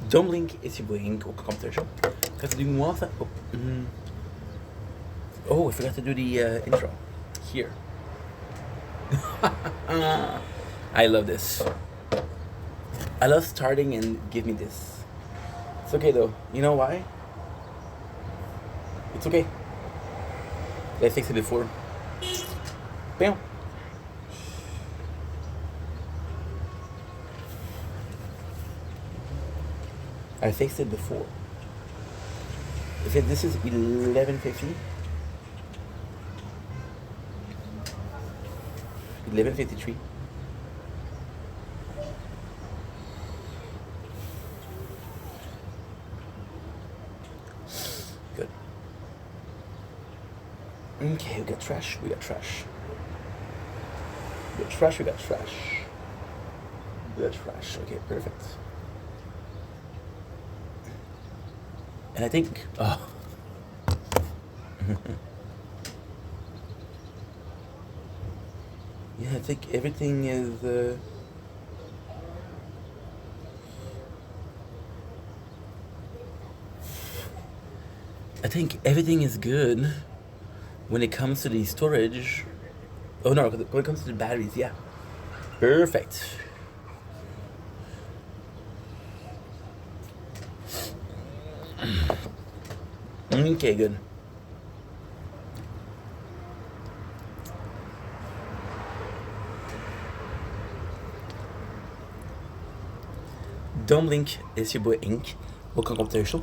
Don't blink et si vous voyez au competition. Because do more of that. Oh, I forgot to do the intro. Here. I love this. I love starting and give me this. It's okay though. You know why? It's okay. I fixed it before. Bam. I fixed it before. This is 11:50. 11:53. Good. Okay, we got trash. We got trash. We got trash. We got trash. We got trash. Okay, perfect. And I think, oh. Yeah, I think everything is, I think everything is good when it comes to the storage. Oh no, when it comes to the batteries, yeah. Perfect. Okay, good. Don't blink, it's your boy Ink. Welcome up to the show.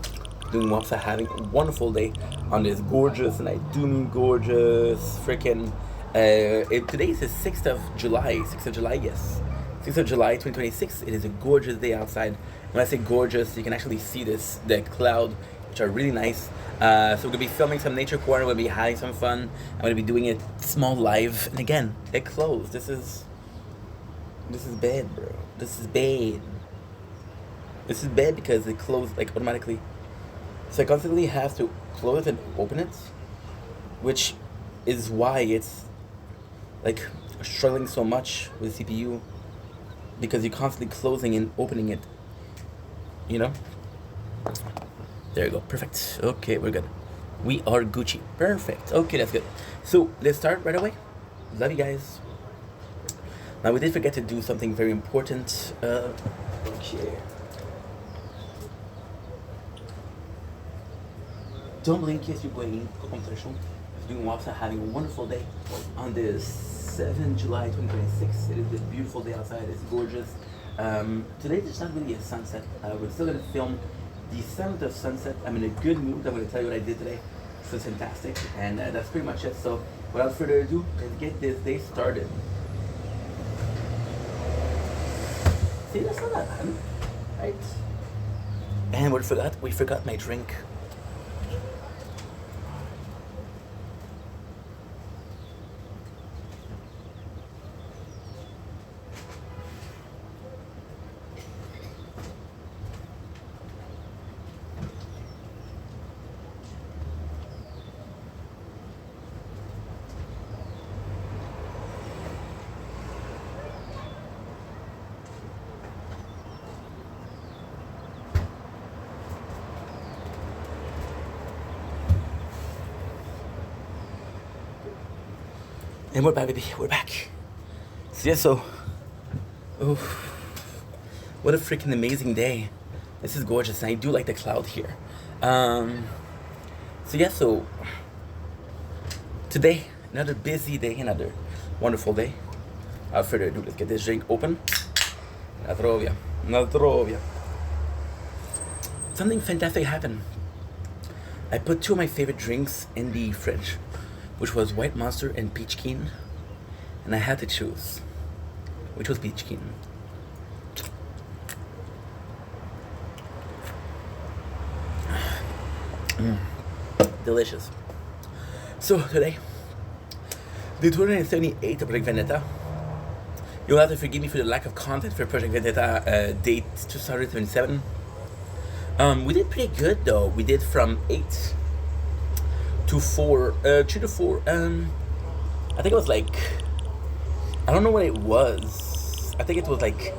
Doing well, so having a wonderful day on this gorgeous, and I do mean gorgeous, freaking. Today is the 6th of July. 6th of July, yes. 6th of July 2026. It is a gorgeous day outside. When I say gorgeous, you can actually see the cloud, which are really nice. So we're gonna be filming some nature corner. We'll be having some fun. I'm gonna be doing it small live. And again, it closed. This is bad, bro. This is bad. This is bad because it closed like automatically. So I constantly have to close and open it, which is why it's like struggling so much with CPU, because you're constantly closing and opening it. You know? There you go. Perfect. Okay, we're good. We are Gucci. Perfect. Okay, that's good. So let's start right away. Love you guys. Now we did forget to do something very important. Okay. Don't blink, yes, you're going competition. Doing well, having a wonderful day on this 7th July 2026. It is a beautiful day outside. It's gorgeous. Today there's not really a sunset. We're still gonna film the sound of sunset. I'm in a good mood. I'm gonna tell you what I did today. So it's fantastic, and that's pretty much it. So without further ado, let's get this day started. See, that's not that bad, right? And we forgot my drink. And we're back, baby. We're back. So yeah, what a freaking amazing day. This is gorgeous, and I do like the cloud here. So today, another busy day, another wonderful day. Without further ado, let's get this drink open. Nadrovia. Something fantastic happened. I put two of my favorite drinks in the fridge, which was White Monster and Peach Keen, and I had to choose, which was Peach Keen. Delicious. So today, the 278 of Project Vendetta. You'll have to forgive me for the lack of content for Project Vendetta date 2077. We did pretty good though. We did from 8 to 4, 2 to 4. I think it was like, I don't know what it was. I think it was like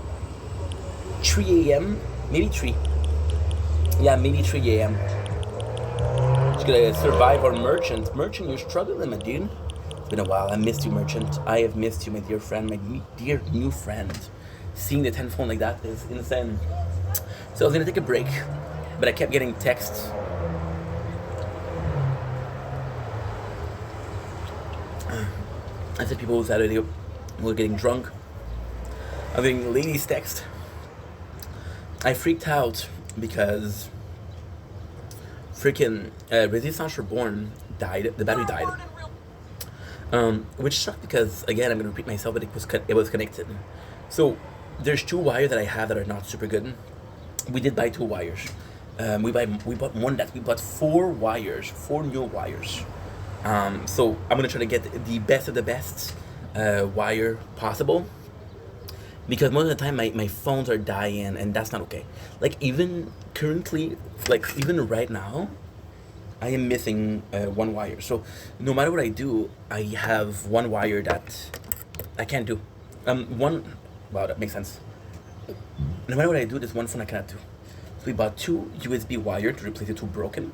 3 a.m. Maybe 3. Yeah, maybe 3 a.m. Just gonna survive our merchant. Merchant, you're struggling, my dude. It's been a while. I missed you, merchant. I have missed you, my dear friend, my dear new friend. Seeing the 10 phone like that is insane. So I was gonna take a break, but I kept getting texts. I said people were getting drunk. I was getting ladies text. I freaked out because freaking Resistance Reborn died. The battery died. Which sucked because, again, I'm gonna repeat myself, but it was connected. So there's 2 wires that I have that are not super good. We did buy 2 wires. We bought one that we bought 4 wires, 4 new wires. So I'm gonna try to get the best of the best wire possible, because most of the time my phones are dying, and that's not okay. Like, even currently, like even right now, I am missing 1 wire. So no matter what I do, I have 1 wire that I can't do. Wow, that makes sense. No matter what I do, there's 1 phone I cannot do. So we bought 2 USB wire to replace the 2 broken.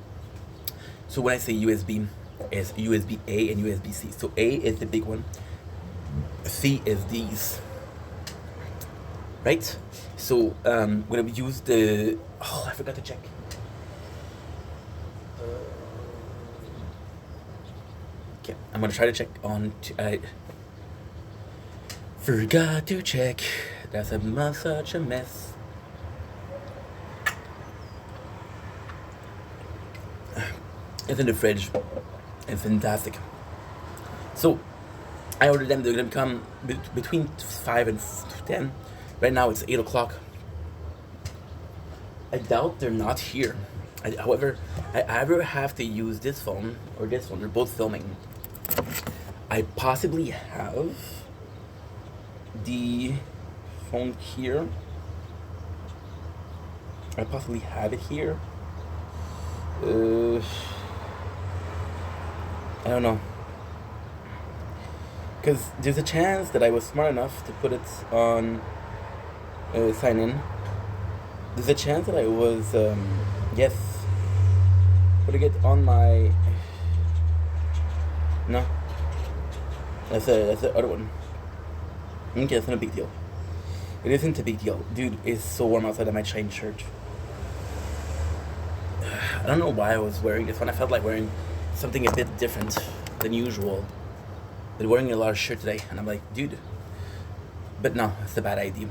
So when I say USB, it's USB A and USB C. So A is the big one, C is these. Right? So we're gonna use the, oh, I forgot to check. Okay, I'm gonna try to check on. I forgot to check. That's such a mess. It's in the fridge. It's fantastic. So I ordered them. They're gonna come between 5 and 10. Right now it's 8 o'clock. I doubt they're not here. However, I either have to use this phone or this one. They're both filming. I possibly have the phone here. I possibly have it here. I don't know. Because there's a chance that I was smart enough to put it on sign in. There's a chance that I was, yes, putting it on my, no, that's the other one. Okay, that's not a big deal. It isn't a big deal. Dude, it's so warm outside. I might change shirt. I don't know why I was wearing this one. I felt like wearing something a bit different than usual. Been wearing a lot of shirt today, and I'm like, dude. But no, it's a bad idea.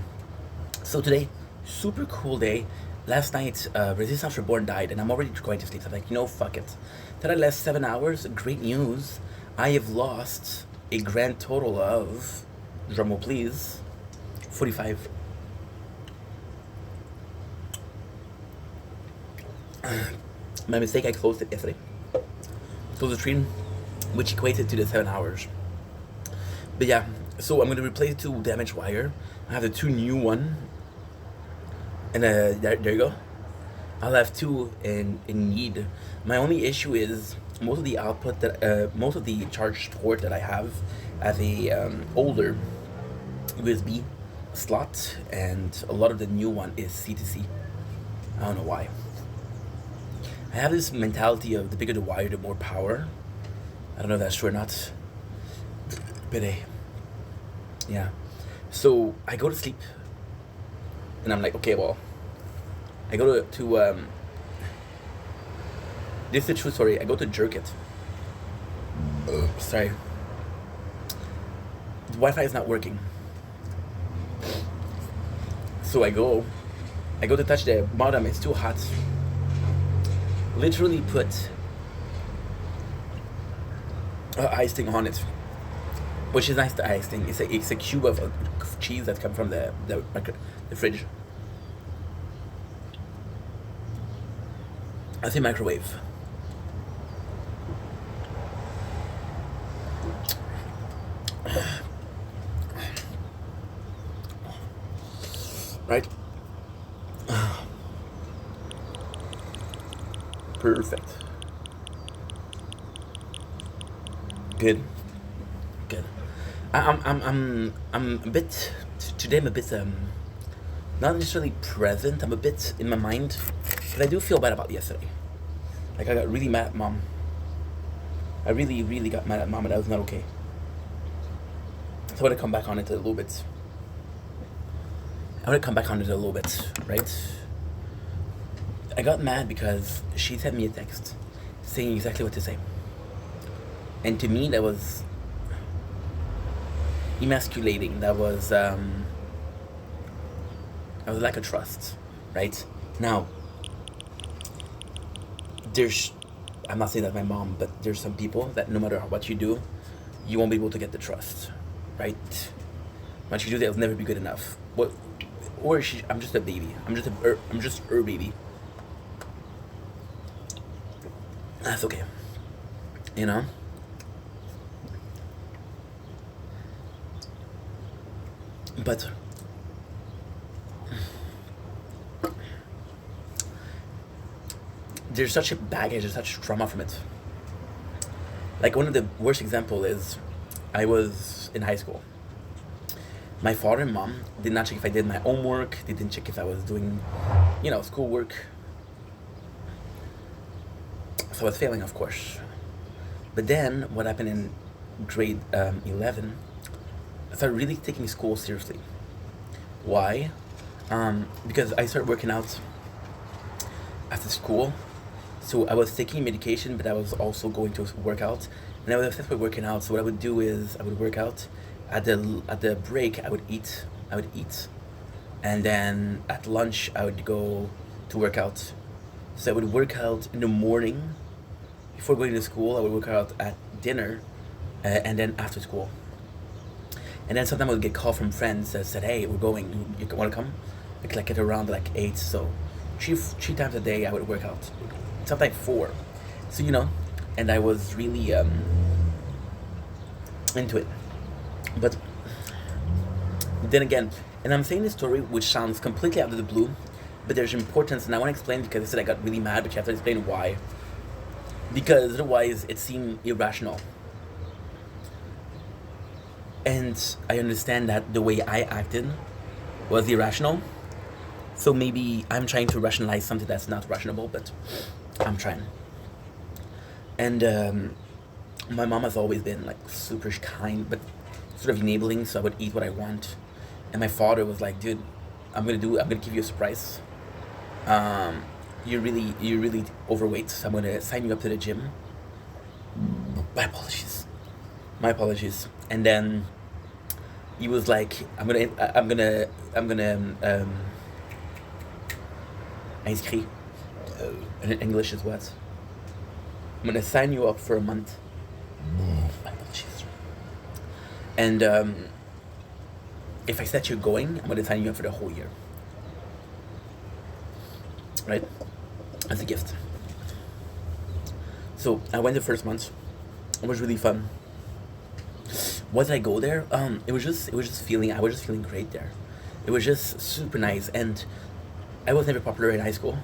So today, super cool day. Last night, Resistance Reborn died, and I'm already going to sleep. So I'm like, fuck it. That I last 7 hours. Great news. I have lost a grand total of, drumroll please, 45. My mistake, I closed it yesterday. Closed the stream, which equated to the 7 hours. But yeah, so I'm going to replace 2 damaged wire. I have the 2 new one. And there you go. I'll have 2 in need. My only issue is most of the output that most of the charge port that I have a older USB slot, and a lot of the new one is C2C. I don't know why. I have this mentality of the bigger the wire, the more power. I don't know if that's true or not. But yeah. So I go to sleep, and I'm like, okay, well, I go to this is a true story. I go to jerk it. Sorry. The Wi-Fi is not working. So I go to touch the bottom. It's too hot. Literally put icing on it, which is nice. The icing. It's a cube of cheese that comes from the fridge. I say microwave. Right? Perfect. Good. I'm a bit today. I'm a bit not necessarily present. I'm a bit in my mind. Because I do feel bad about yesterday. Like, I got really mad at mom. I really, really got mad at mom, and that was not okay. So I want to come back on it a little bit. Right? I got mad because she sent me a text saying exactly what to say. And to me, that was emasculating. That was a lack of trust, right? Now, I'm not saying that's my mom, but there's some people that no matter what you do, you won't be able to get the trust, right? What you do, that'll never be good enough. I'm just a baby. I'm just her baby. That's okay, you know. But there's such a baggage, there's such trauma from it. Like, one of the worst example is, I was in high school. My father and mom did not check if I did my homework. They didn't check if I was doing, schoolwork. So I was failing, of course. But then, what happened in grade 11, I started really taking school seriously. Why? Because I started working out after school. So I was taking medication, but I was also going to work out. And I was obsessed with working out. So what I would do is I would work out. At the break, I would eat. And then at lunch, I would go to work out. So I would work out in the morning. Before going to school, I would work out at dinner. And then after school. And then sometimes I would get call from friends that said, "Hey, we're going. You want to come?" Like at around 8. So three times a day I would work out. Sometimes 4. So and I was really into it. But then again, and I'm saying this story which sounds completely out of the blue, but there's importance, and I want to explain because I said I got really mad, but you have to explain why. Because otherwise it seemed irrational. And I understand that the way I acted was irrational. So maybe I'm trying to rationalize something that's not rational, but I'm trying. And my mom has always been super kind, but sort of enabling, so I would eat what I want. And my father was like, "Dude, I'm gonna give you a surprise. You're really overweight, so I'm gonna sign you up to the gym." My apologies. And then he was like, I'm gonna inscrit. In English is what? I'm gonna sign you up for a month. My apologies. And if I set you going, I'm gonna sign you up for the whole year. Right? As a gift. So I went the first month. It was really fun. Why did I go there? I was just feeling great there. It was just super nice, and I was never popular in high school,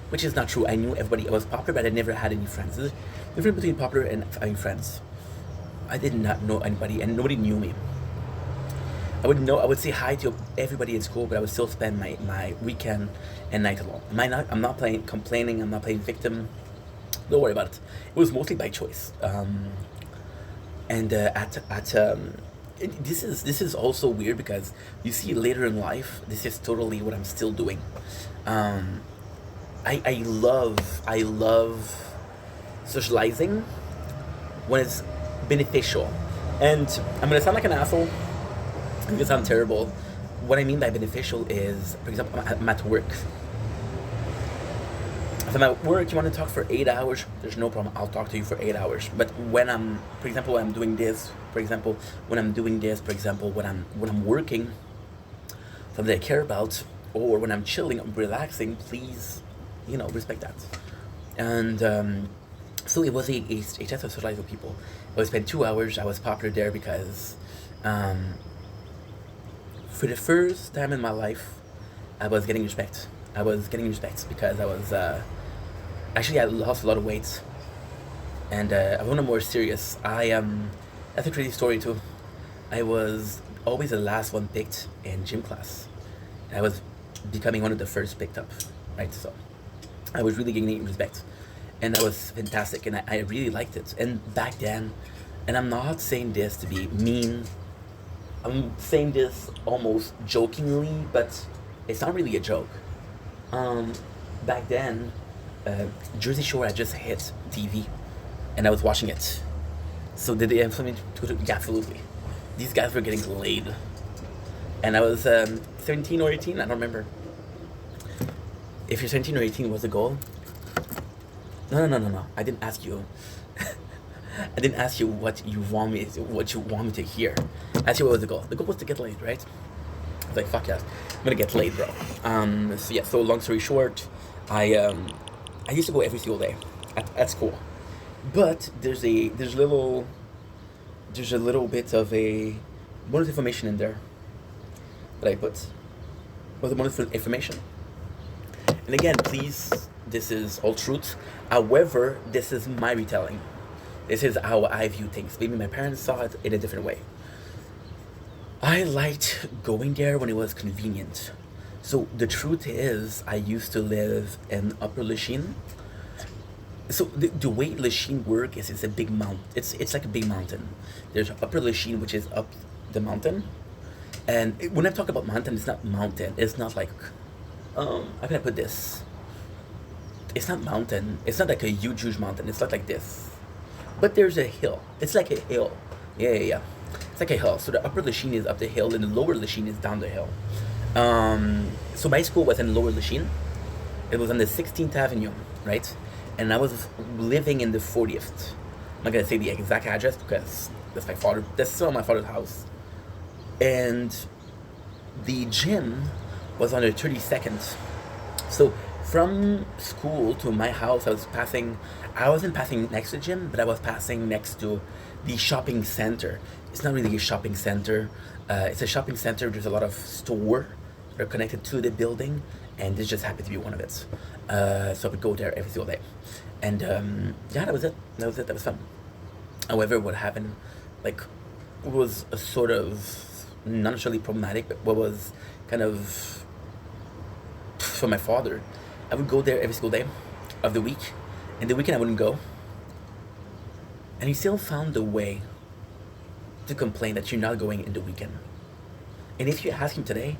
which is not true. I knew everybody. I was popular, but I never had any friends. There's a difference between popular and having friends. I did not know anybody, and nobody knew me. I would say hi to everybody in school, but I would still spend my weekend and night alone. I'm not playing complaining. I'm not playing victim. Don't worry about it. It was mostly by choice. This is also weird because you see later in life, this is totally what I'm still doing. I love socializing when it's beneficial, and I'm gonna sound like an asshole because I'm terrible. What I mean by beneficial is, for example, I'm at work. If I'm at work, you want to talk for 8 hours, there's no problem. I'll talk to you for 8 hours. But when I'm doing this, when I'm working, something I care about, or when I'm chilling, I'm relaxing, please, respect that. And so it was a chance to socialize with people. I would spend 2 hours. I was popular there because, for the first time in my life, I was getting respect. Because I was, actually I lost a lot of weight. And I want to more serious. That's a crazy story too. I was always the last one picked in gym class. I was becoming one of the first picked up, right? So I was really gaining respect, and that was fantastic, and I really liked it. And back then, and I'm not saying this to be mean, I'm saying this almost jokingly, but it's not really a joke. Um, Back then, uh, Jersey Shore had just hit TV, and I was watching it. So did they have something to yeah, absolutely. These guys were getting laid, and I was 17 or 18. I don't remember. If you're 17 or 18, what's the goal? No. I didn't ask you. I didn't ask you what you want me to hear. I asked you what was the goal. The goal was to get laid, right? I was like, fuck yes, I'm gonna get laid, bro. So yeah. So long story short, I used to go every single day at school, but there's a little bit of a bonus information in there that I put. Was the bonus information? And again, please, this is all truth. However, this is my retelling. This is how I view things. Maybe my parents saw it in a different way. I liked going there when it was convenient. So the truth is, I used to live in Upper Lachine. So the way Lachine work is it's a big mount. It's like a big mountain. There's Upper Lachine, which is up the mountain. And when I talk about mountain, it's not mountain. It's not like how can I put this? It's not mountain. It's not like a huge mountain. It's not like this. But there's a hill. It's like a hill. Yeah. It's like a hill. So the upper Lachine is up the hill, and the lower Lachine is down the hill. So my school was in lower Lachine. It was on the 16th Avenue, right? And I was living in the 40th. I'm not gonna say the exact address because that's still my father's house. And the gym was on the 32nd. So from school to my house, I wasn't passing next to the gym, but I was passing next to the shopping center. It's not really a shopping center. It's a shopping center. There's a lot of store that are connected to the building, and this just happened to be one of it. So I would go there every single day. And yeah, that was it. That was fun. However, what happened, like, was a sort of not necessarily problematic, but what was kind of for my father. I would go there every single day of the week, and the weekend I wouldn't go. And he still found a way to complain that you're not going in the weekend. And if you ask him today,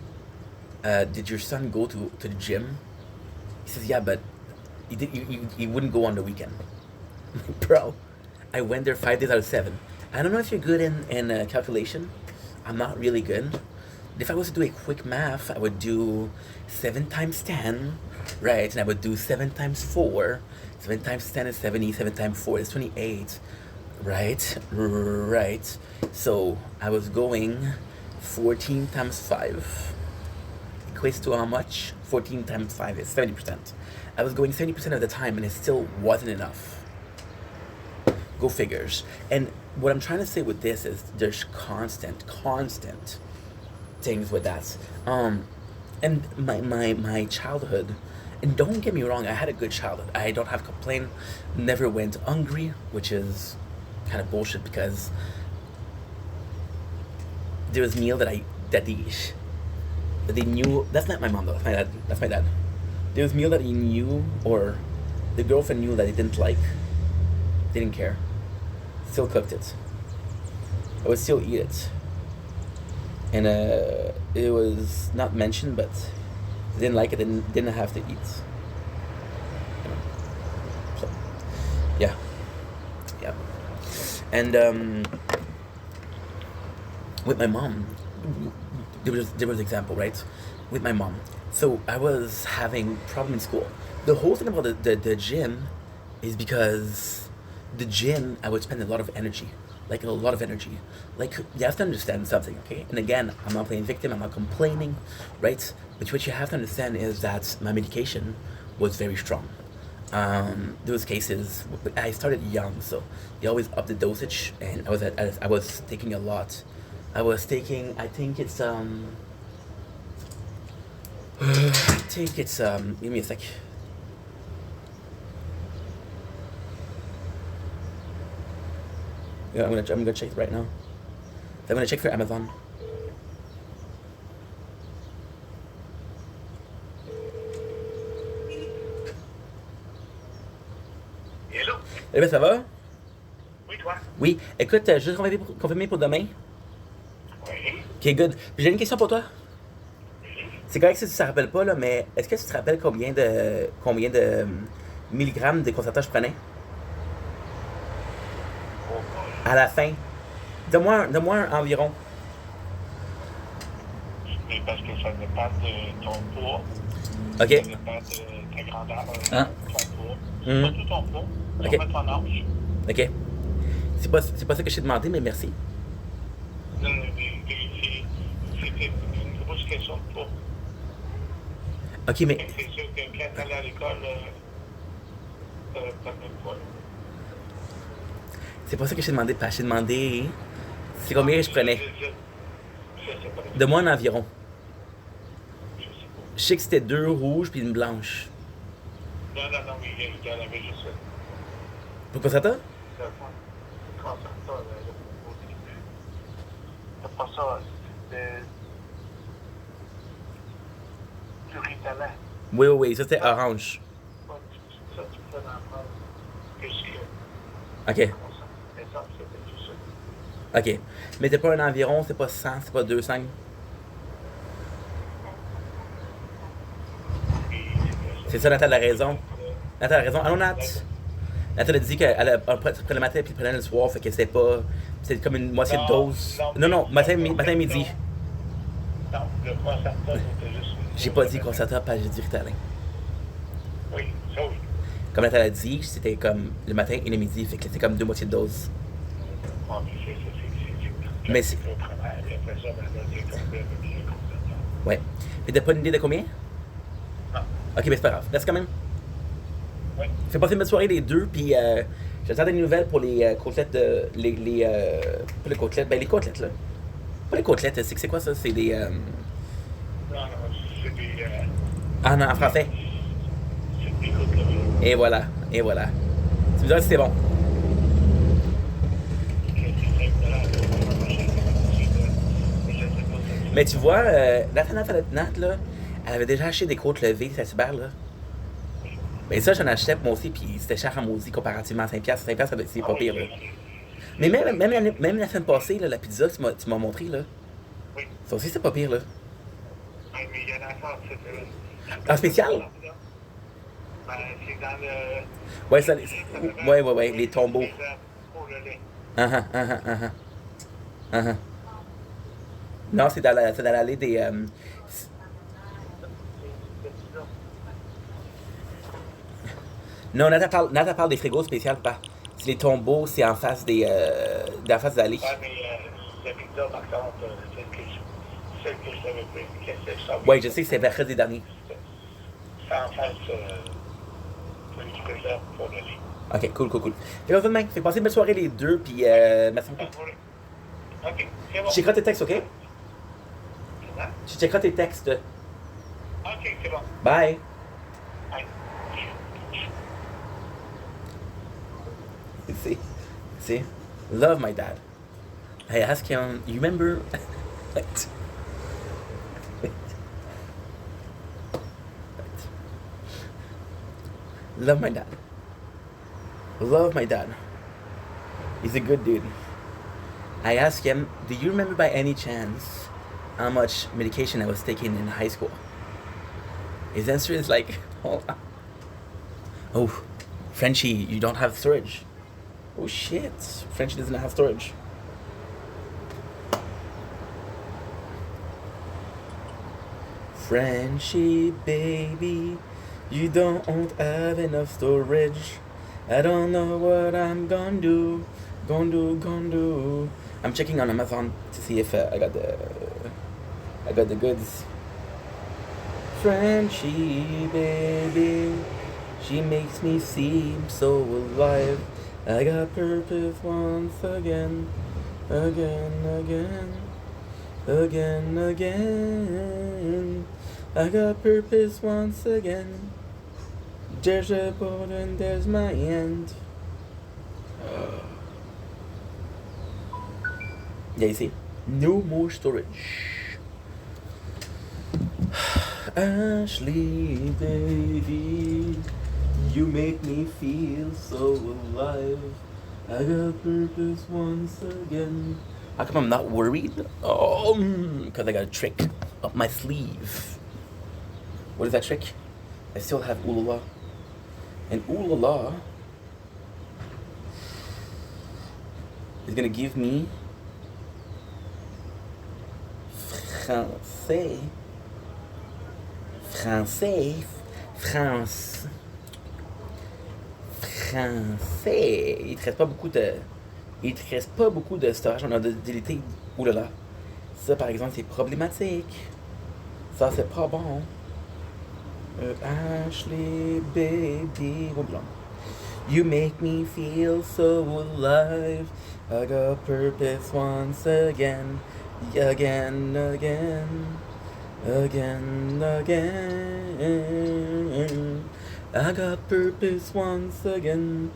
did your son go to the gym? He says, yeah, but he wouldn't go on the weekend. Bro, I went there 5 days out of 7. I don't know if you're good in calculation. I'm not really good. If I was to do a quick math, I would do 7 times 10, right? And I would do 7 times 4. 7 times 10 is 70, 7 times 4 is 28, right? Right. So I was going 14 times 5. Equates to how much? 14 times 5 is 70%. I was going 70% of the time, and it still wasn't enough. Go figures. And what I'm trying to say with this is there's constant things with that. And my childhood, and don't get me wrong, I had a good childhood. I don't have complaint. Never went hungry, which is kind of bullshit because there was meal that they knew. That's not my mom though. That's my dad. There was meal that he knew, or the girlfriend knew that he didn't like. Didn't care. Still cooked it. I would still eat it. And it was not mentioned, but I didn't like it and didn't have to eat. So, yeah. And with my mom, there was example, right? With my mom. So I was having problem in school. The whole thing about the gym is because the gym, I would spend a lot of energy. Like, a lot of energy. Like, you have to understand something, okay? And again, I'm not playing victim, I'm not complaining, right? But what you have to understand is that my medication was very strong. There was cases, I started young, so they always up the dosage, and I was taking a lot. I was taking, I think it's, give me a sec. Yeah, I'm gonna check it right now. I'm gonna check for Amazon. Eh bien, ça va? Oui, toi? Oui. Écoute, juste confirmer pour demain. Oui. Ok, good. Puis j'ai une question pour toi. C'est correct si tu te rappelles pas, là, mais est-ce que tu te rappelles combien de milligrammes de concerta je prenais? Oh boy. À la fin. Donne-moi un environ. Mais parce que ça dépend de ton poids, ça Ok. dépend de ta grandeur, Hein? ton poids. Mhm. Surtout ton poids, Ok. surtout ton âge. Ok. C'est pas ça que je t'ai demandé, mais merci. C'est une grosse question de poids. Ok, mais C'est sûr que quand tu allais à l'école, t'as même pas. c'est pas ça que je t'ai demandé. Je t'ai demandé c'est combien je prenais. Je sais pas. Donne-moi un environ. Je sais pas. Je sais que c'était 2 rouges puis une blanche. Non, mais il y en avait juste Pour concerta? le concerta au début. C'est pas ça. C'était du ritalin. Oui, ça c'était orange. Ça, tu peux en prendre plus que Ok, mais ça, c'était tout ça. ok. Mais t'es pas un environ, c'est pas 100, c'est pas 200. Et C'est ça, Nathan a raison. Nathan a raison. Allons, Nat. Nathan a dit qu'elle prenait le matin puis prenait le soir, fait que c'était pas. C'était comme une moitié de dose. Non, matin, midi. Non, le concerta, c'était juste. J'ai pas dit concerta, pas j'ai dit Ritalin. Oui, ça oui. Comme Nathan a dit, c'était comme le matin et le midi, fait que c'était comme 2 moitiés de dose. Mais c'est. Au travail, puis après ça, ben là, c'est tombé avec le concerta. Ouais. Mais t'as pas une idée de combien? Non. Ok, mais c'est pas grave. Reste quand même. Oui. Fais passer une bonne soirée les deux, puis j'attends des nouvelles pour les côtelettes de. Pas les côtelettes, ben les côtelettes là. Pas les côtelettes, c'est quoi ça? C'est des. Non, c'est des. Ah non, en français. C'est des côtelettes. Et voilà. Tu me diras si c'est bon. Mais tu vois, Nat, là, elle avait déjà acheté des côtes levées, cette cyber là. Mais ça, j'en achetais moi aussi, puis c'était cher en maudit comparativement à 5$. 5$, c'est pas pire, là. Mais même la semaine passée, là, la pizza que tu m'as montré, là, Oui. ça aussi, c'était pas pire, là. Mais il y en a encore, c'est. En spécial? Ben, c'est dans le. Ouais, ça, ouais, les tombeaux. Pour le lait. Non, c'est dans l'allée des. Non, Nathan parle des frigos spéciaux, pas. C'est les tombeaux, c'est en face en face de l'allée. Ouais, mais la pizza, par contre, celle que je t'avais pris, qu'est-ce que ça? Ouais, je sais que c'est mercredi dernier. C'est en face, celui que je pour le lait. Ok, cool. Fait que demain, fais passer une belle soirée les deux, puis merci beaucoup. Ok, c'est bon. Tu checkeras tes textes, ok? Hein? Tu checkeras tes textes. Ok, c'est bon. Bye. Bye. See? Love my dad. I asked him, you remember? Wait. Love my dad. Love my dad. He's a good dude. I asked him, do you remember by any chance how much medication I was taking in high school? His answer is like, oh, Frenchie, you don't have storage. Oh shit, Frenchie doesn't have storage. Frenchie, baby, you don't have enough storage. I don't know what I'm gonna do. I'm checking on Amazon to see if I got the goods. Frenchie, baby, she makes me seem so alive. I got purpose once again. I got purpose once again. There's a boat and there's my end. Yeah, you see? No more storage. Ashley, baby, You make me feel so alive. I got purpose once again. How come I'm not worried? Oh, because I got a trick up my sleeve. What is that trick? I still have ooh la la. And ooh la la is gonna give me français, français, France, français. Il te reste pas beaucoup de, il te reste pas beaucoup de storage. On a délité ouh là là. Ça par exemple c'est problématique. Ça c'est pas bon. Ashley baby, hold on. You make me feel so alive. I got purpose once again, again, again, again, again. I got purpose once again.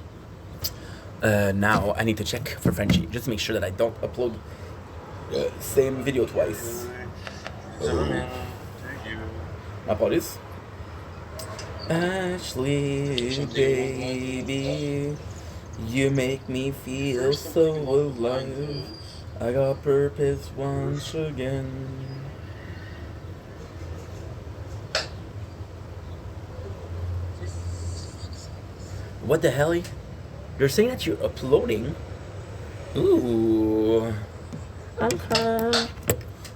Now I need to check for Frenchie, just to make sure that I don't upload the same video twice. My apologies. Ashley, baby, you make me feel so alive. I got purpose once again. What the hell? You're saying that you're uploading? Ooh.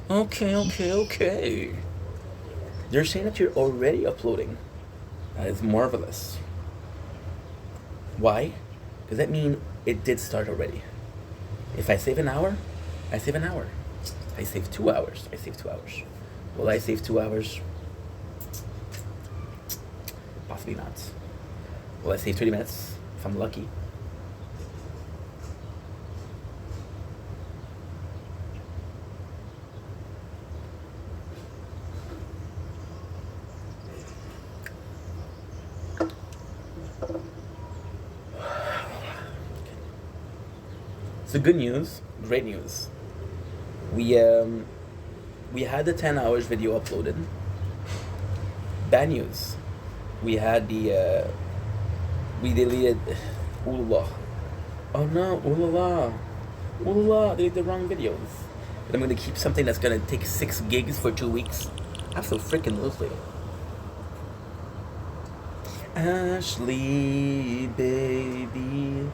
Okay. You're saying that you're already uploading. That is marvelous. Why? Does that mean it did start already? If I save an hour, I save an hour. I save 2 hours. I save 2 hours. Will I save 2 hours? Possibly not. Will I save 30 minutes if I'm lucky? So good news, great news. We had the 10 hours video uploaded. Bad news, we had the we deleted ooh la la. Oh no, ooh la la, deleted the wrong videos. But I'm gonna keep something that's gonna take 6 gigs for 2 weeks. I'm so freaking loosely. Ashley, baby,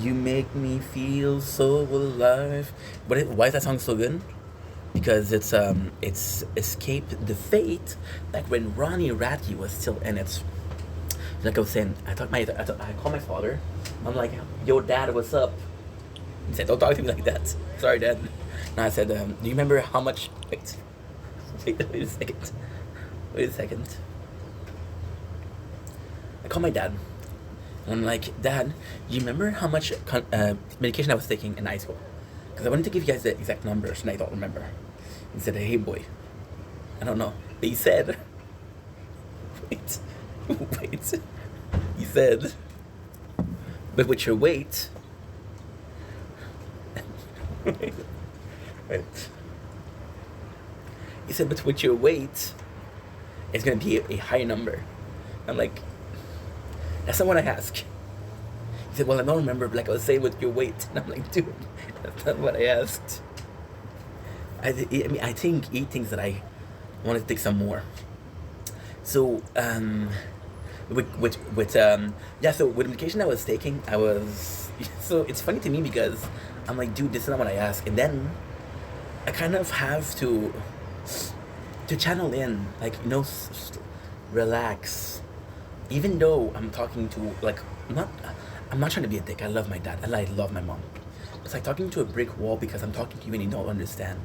you make me feel so alive. But why is that song so good? Because it's Escape the Fate, like when Ronnie Radke was still in it. Like I was saying, I called my father. I'm like, yo, Dad, what's up? He said, don't talk to me like that. Sorry, Dad. And I said, do you remember how much? Wait a second. I called my dad. And I'm like, Dad, do you remember how much medication I was taking in high school? Because I wanted to give you guys the exact numbers, and I don't remember. He said, hey, boy, I don't know. But he said, wait. He said, but with your weight, wait. He said, but with your weight, it's going to be a high number. I'm like, that's not what I ask. He said, well, I don't remember, but like I was saying with your weight. And I'm like, dude, that's not what I asked. I think he thinks that I want to take some more. So, so with medication I was taking, so it's funny to me because I'm like, dude, this is not what I asked. And then I kind of have to channel in, like, relax. Even though I'm talking to, like, I'm not trying to be a dick. I love my dad. I love my mom. It's like talking to a brick wall because I'm talking to you and you don't understand.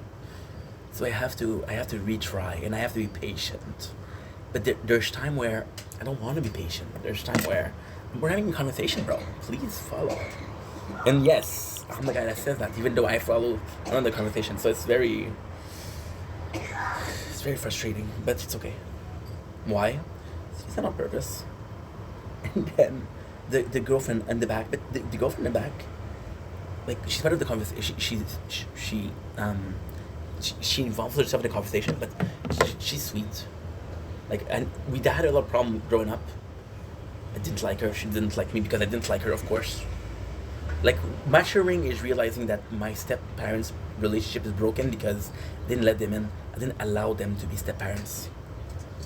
So I have to retry, and I have to be patient. But there's time where I don't want to be patient. There's time where we're having a conversation, bro. Please follow. And yes, I'm the guy that says that, even though I follow another conversation. So it's very frustrating, but it's okay. Why? It's not on purpose. And then the girlfriend in the back, but the girlfriend in the back, like, she's part of the conversation. She involves herself in the conversation, but she's sweet. Like, and we had a lot of problem growing up, I didn't like her. She didn't like me because I didn't like her, of course. Like, maturing is realizing that my step parents' relationship is broken because I didn't let them in. I didn't allow them to be step parents.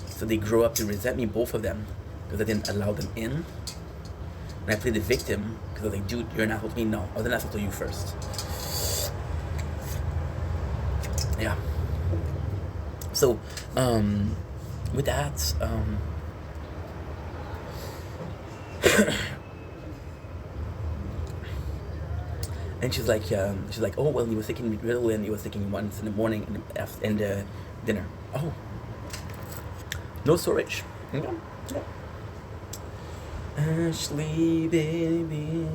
So they grow up to resent me, both of them, because I didn't allow them in. And I played the victim because I was like, dude, you're an asshole to me. No, I was an asshole to you first. Yeah. So, with that, and she's like, oh well, he was taking me real, and he was taking me once in the morning and dinner. Oh, no storage. Yeah. Ashley, baby,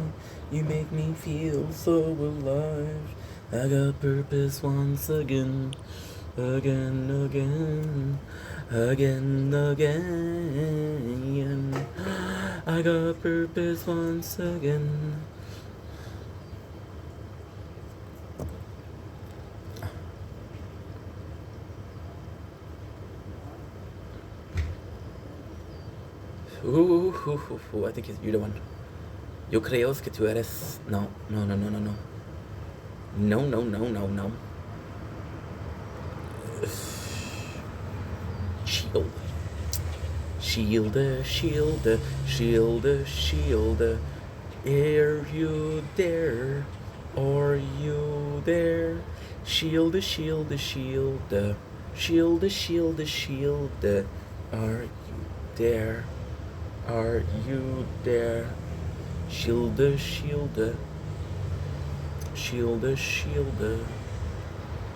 you make me feel so alive. I got purpose once again, again, again, again, again. I got purpose once again. I think you're the one. Yo creo que tú eres. No, no, no, no, no, no. No, no, no, no, no. Shield. Shield, shield, shield, shield. Are you there? Are you there? Shield, shield, shield. Shield, shield, shield. Are you there? Are you there? Shield, shield. Shield, shield.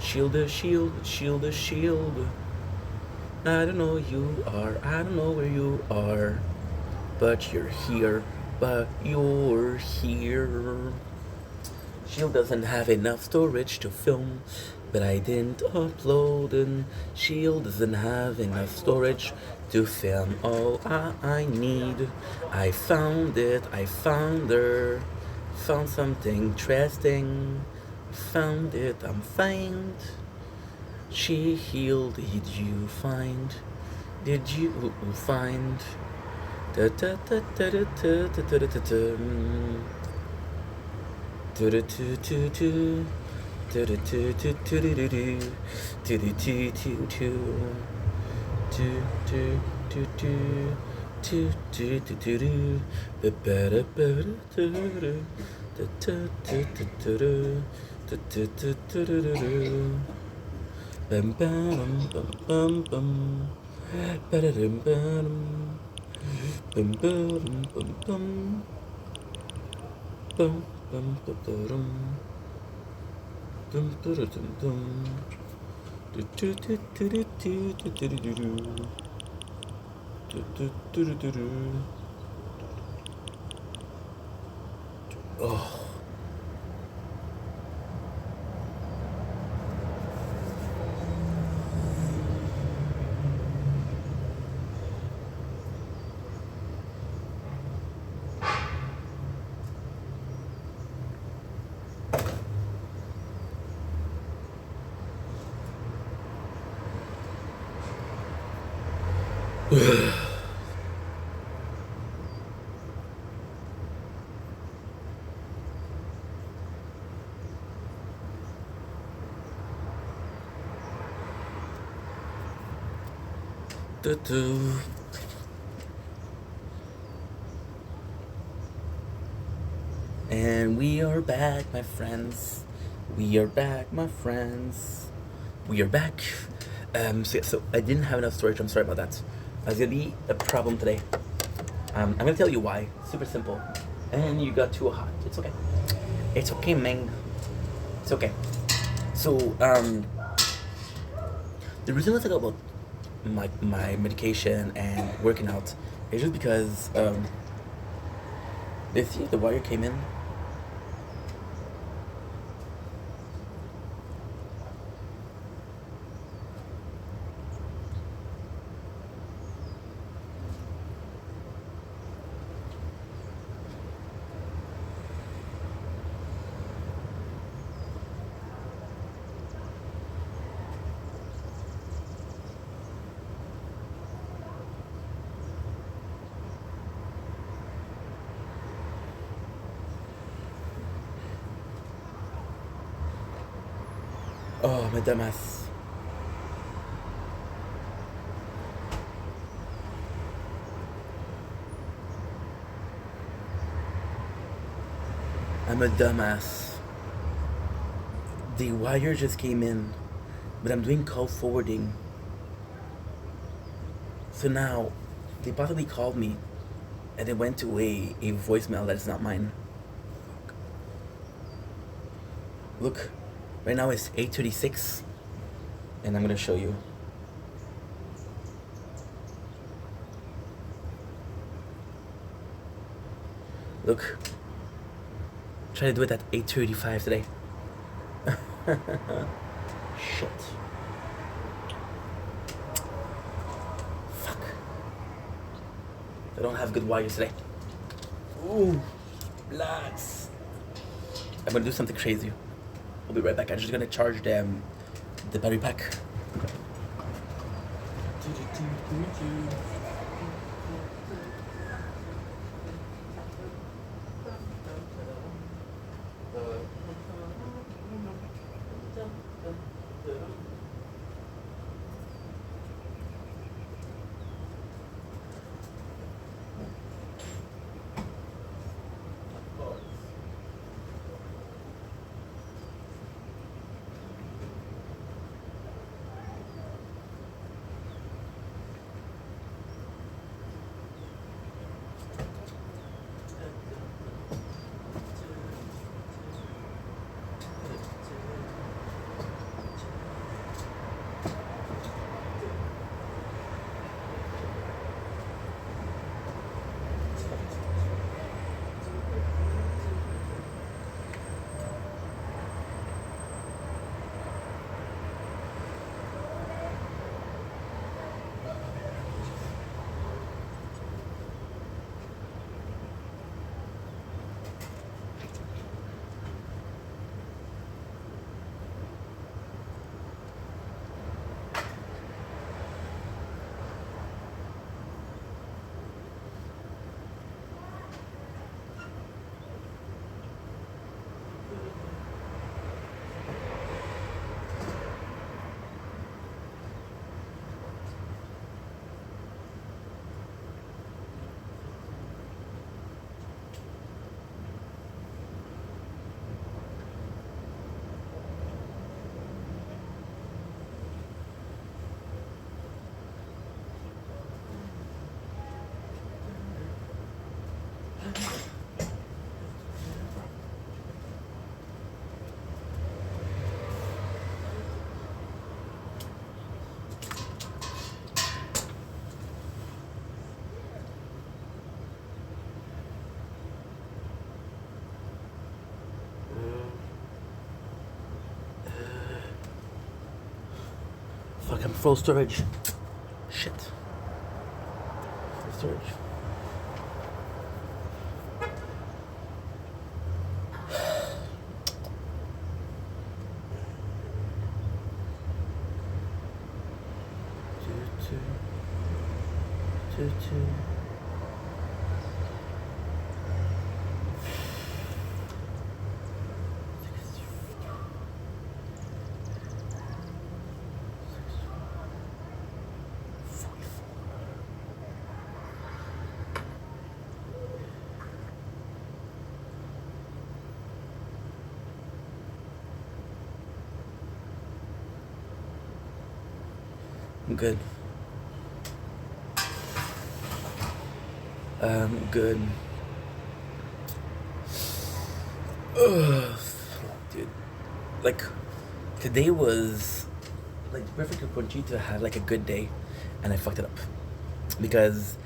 Shield, shield, shield, shield. I don't know you are, I don't know where you are, but you're here, but you're here. Shield doesn't have enough storage to film, but I didn't upload, and Shield doesn't have enough storage to film all I need. I found it, I found her, found something interesting, found it, I'm fine. She healed, did you find? Did you find? Da da da da da da da da da da da. Do do do do do. Do do do do do do do do. Do do do do do. Do do do do. Do do do do do. Ba ba da ba da do do. Da da da da da. Da da da da da da da. Bum bum bum bum bum. Ba-da-dum bum. Bum bum bum bum. Bum bum bum bum. Dum dum dum dum. Do do do do do do do do do do. Do do do do do do. Oh. Do. And we are back, my friends. We are back, my friends. We are back. So I didn't have enough storage. I'm sorry about that. It's gonna be a problem today. I'm gonna tell you why. Super simple. And you got too hot. It's okay. It's okay, man. It's okay. So the reason I talk about my medication and working out is just because this year the wire came in. Oh, my dumbass. I'm a dumbass. The wire just came in, but I'm doing call forwarding. So now, they possibly called me, and it went to a voicemail that is not mine. Look, right now it's 8:36, and I'm gonna show you. Look, try to do it at 8:35 today. Shit. Fuck. I don't have good wires today. Ooh, lads. I'm gonna do something crazy. I'll be right back. I'm just gonna charge the battery pack. Fuck, I'm full storage. Shit. Full storage. Two. I'm good. Good. Ugh, dude. Like, today was like the perfect opportunity to have like a good day, and I fucked it up because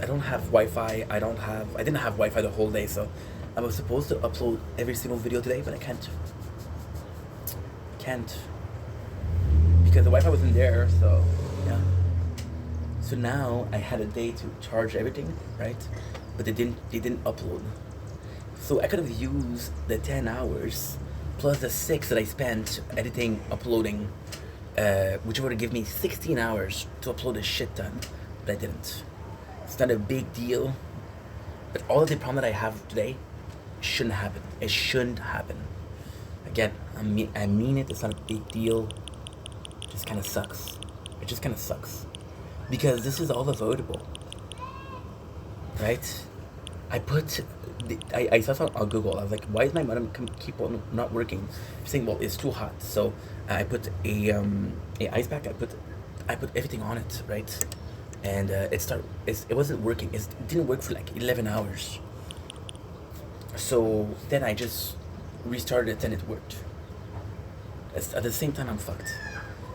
I don't have Wi-Fi. I didn't have Wi-Fi the whole day, so I was supposed to upload every single video today, but I can't. Because the Wi-Fi wasn't there, so yeah. So now I had a day to charge everything, right? But they didn't upload. So I could have used the 10 hours plus the 6 that I spent editing, uploading, which would have given me 16 hours to upload a shit ton, but I didn't. It's not a big deal, but all of the problem that I have today shouldn't happen. It shouldn't happen. Again, I mean it. It's not a big deal. It just kind of sucks. It just kind of sucks because this is all avoidable, right? I saw something on Google. I was like, why is my modem keep on not working? Saying, well, it's too hot. So I put a ice pack. I put everything on it, right? And it wasn't working. It didn't work for like 11 hours. So then I just restarted it and it worked. At the same time, I'm fucked.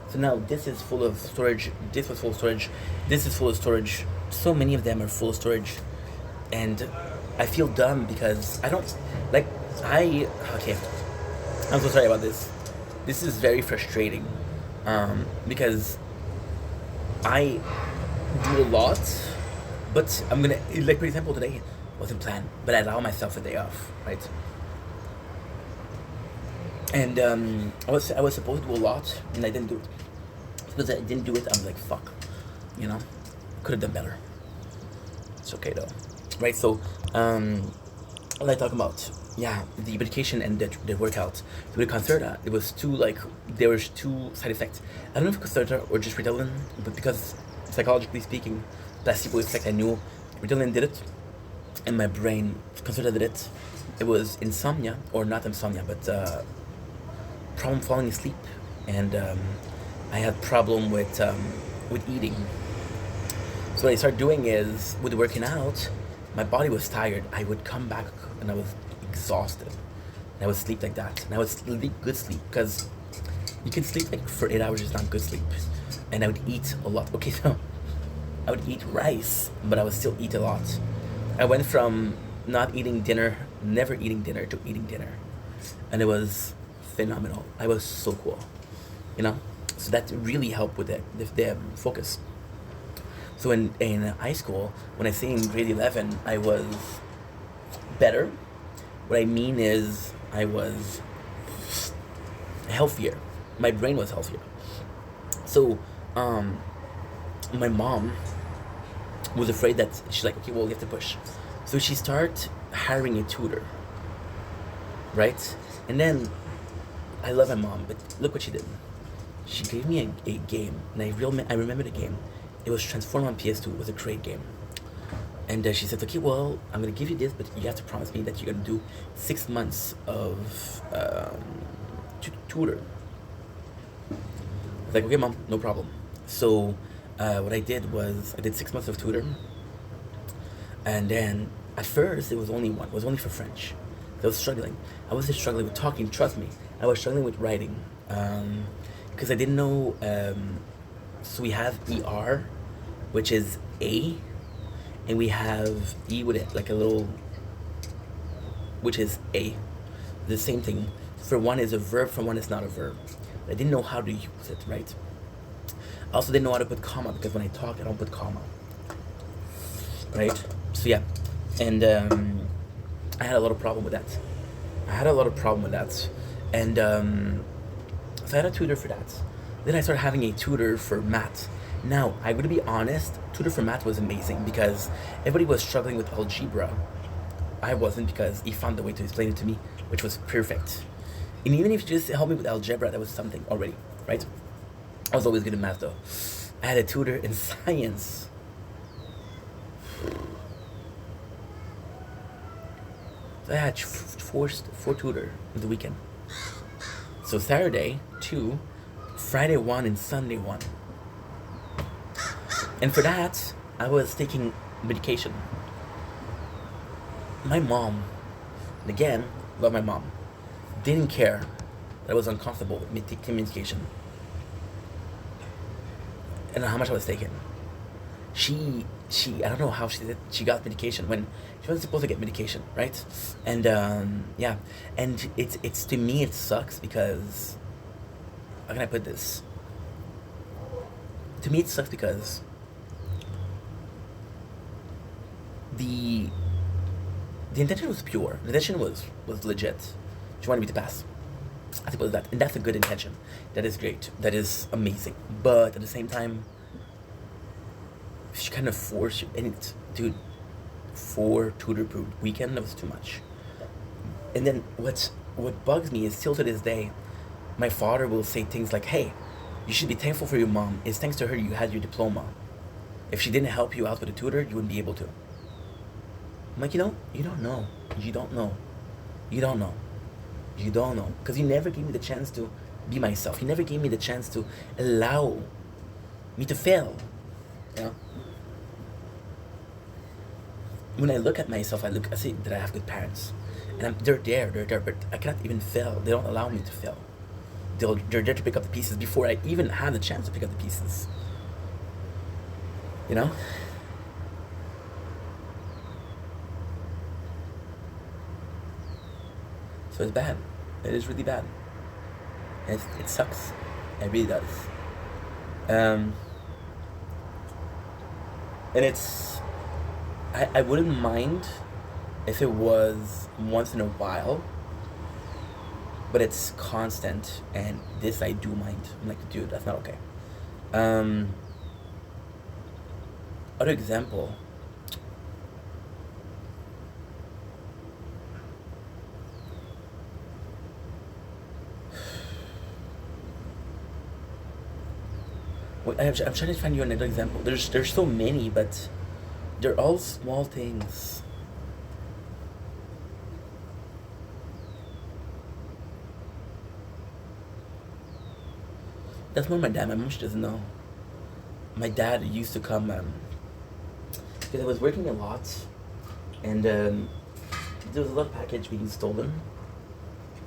So now this is full of storage. This was full of storage. This is full of storage. So many of them are full of storage, and I feel dumb because I don't like. Okay. I'm so sorry about this. This is very frustrating, because I do a lot, but I'm gonna, like, for example, today wasn't planned, but I allow myself a day off, right? And I was supposed to do a lot, and I didn't do it. Because I didn't do it, I'm like, fuck, you know, could have done better. It's okay though, right? So, what I talk about? Yeah, the medication and the workout. So with Concerta, it was there was two side effects. I don't know if Concerta or just Ritalin, but because psychologically speaking, placebo effect, I knew Ritalin did it, and my brain, Concerta did it. It was insomnia, or not insomnia, but problem falling asleep, and I had problem with eating. So what I started doing is, with working out, my body was tired. I would come back and I was exhausted. And I would sleep like that. And I would sleep good sleep, because you can sleep like for 8 hours is not good sleep. And I would eat a lot. Okay, so I would eat rice, but I would still eat a lot. I went from not eating dinner, never eating dinner, to eating dinner. And it was phenomenal. I was so cool, you know? So that really helped with the focus. So in high school, when I say in grade 11, I was better. What I mean is I was healthier. My brain was healthier. So my mom was afraid that she's like, okay, well, we have to push. So she started hiring a tutor, right? And then I love my mom, but look what she did. She gave me a game, and I remember the game. It was Transform on PS2. It was a great game. And she said, okay, well, I'm going to give you this, but you have to promise me that you're going to do 6 months of tutor. I was like, okay, mom, no problem. So what I did was, I did 6 months of tutor. And then, at first, it was only one. It was only for French. I was struggling. I wasn't struggling with talking, trust me. I was struggling with writing. Because I didn't know, so we have ER, which is A, and we have E with it, like a little, which is A. The same thing. For one is a verb, for one is not a verb. I didn't know how to use it, right? I also didn't know how to put comma, because when I talk, I don't put comma. Right? So yeah. And I had a lot of problem with that. And so I had a tutor for that. Then I started having a tutor for math. Now, I'm going to be honest, tutor for math was amazing because everybody was struggling with algebra. I wasn't, because he found a way to explain it to me, which was perfect. And even if you just helped me with algebra, that was something already, right? I was always good at math though. I had a tutor in science. So I had four tutor in the weekend. So Saturday, 2, Friday 1, and Sunday 1. And for that, I was taking medication. My mom, and again, love my mom, didn't care that I was uncomfortable with me taking medication. And how much I was taking. She I don't know how she did. She got medication when she wasn't supposed to get medication, right? And yeah, and it's to me it sucks because, how can I put this? To me it sucks because the intention was pure. The intention was legit. She wanted me to pass. I suppose that, and that's a good intention. That is great. That is amazing. But at the same time, she kind of forced you. And it's, dude, 4 tutor per weekend, that was too much. And then what's what bugs me is still to this day, my father will say things like, "Hey, you should be thankful for your mom. It's thanks to her you had your diploma. If she didn't help you out with a tutor, you wouldn't be able to." I'm like, you don't know. You don't know. You don't know. You don't know. Because you never gave me the chance to be myself. You never gave me the chance to allow me to fail. You know? When I look at myself, I see that I have good parents. And they're there, but I cannot even fail. They don't allow me to fail. They're there to pick up the pieces before I even have the chance to pick up the pieces. You know? So it's bad. It is really bad. It sucks. It really does. And it's... I wouldn't mind if it was once in a while, but it's constant, and this I do mind. I'm like, dude, that's not okay. Other example. Wait, I'm trying to find you another example. There's so many, but they're all small things. That's more my dad. My mom, she doesn't know. My dad used to come because I was working a lot, and there was a lot of package being stolen.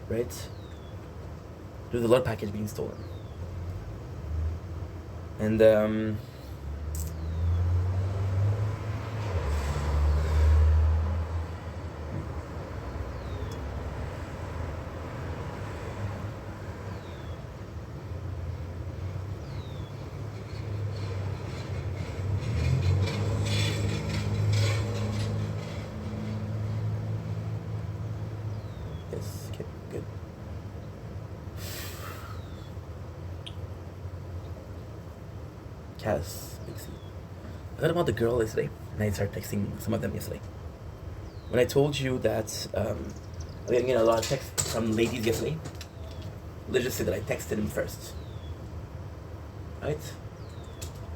Right? There was a lot of package being stolen, and yes, okay, good. Cass, big C. I thought about the girl yesterday, and I started texting some of them yesterday. When I told you that I'm getting a lot of texts from ladies yesterday, let's just say that I texted him first. Right?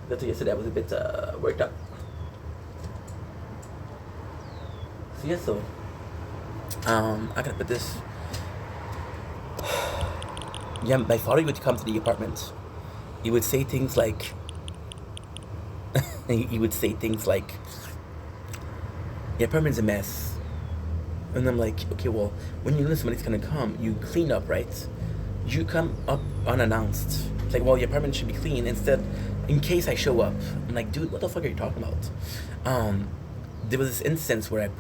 That's yesterday I was a bit worked up. So yeah, so I gotta put this. Yeah, my father would come to the apartment. He would say things like, the apartment's a mess. And I'm like, okay, well, when you know somebody's gonna come, you clean up, right? You come up unannounced. It's like, well, your apartment should be clean. Instead, in case I show up, I'm like, dude, what the fuck are you talking about? There was this instance where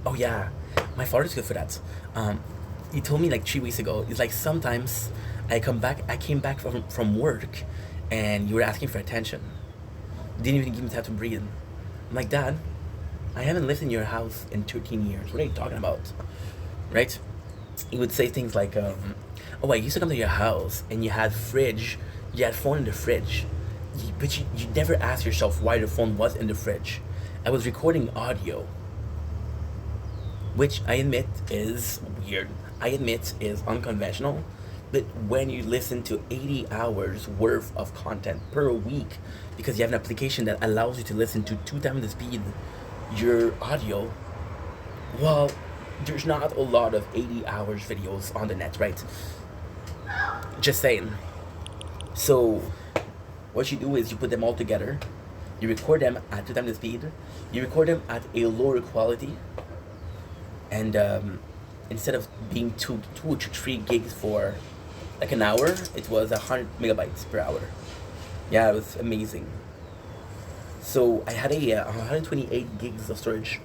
oh yeah, my father's good for that. He told me like 3 weeks ago. He's like, sometimes I came back from work, and you were asking for attention. Didn't even give me time to breathe. I'm like, Dad, I haven't lived in your house in 13 years. What are you talking about? Right? He would say things like, oh, I used to come to your house and you had phone in the fridge. But you never asked yourself why the phone was in the fridge. I was recording audio, which I admit is weird. I admit is unconventional. But when you listen to 80 hours worth of content per week, because you have an application that allows you to listen to 2 times the speed your audio, well, there's not a lot of 80 hours videos on the net, right? Just saying. So what you do is you put them all together, you record them at 2 times the speed, you record them at a lower quality, and instead of being 2 to 3 gigs for like an hour, it was 100 megabytes per hour. Yeah, it was amazing. So I had a 128 gigs of storage,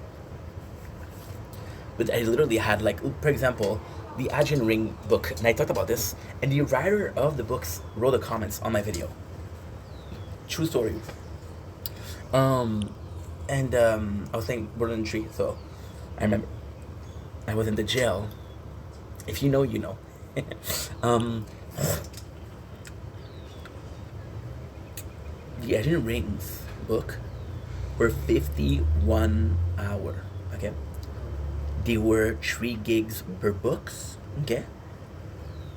but I literally had, like, for example, the Ajin Ring book, and I talked about this, and the writer of the books wrote the comments on my video. True story. And I was saying Borderland Tree, so I remember I was in the jail. If you know, you know. The Ajin Rings book were 51 hour, okay? They were 3 gigs per books. Okay,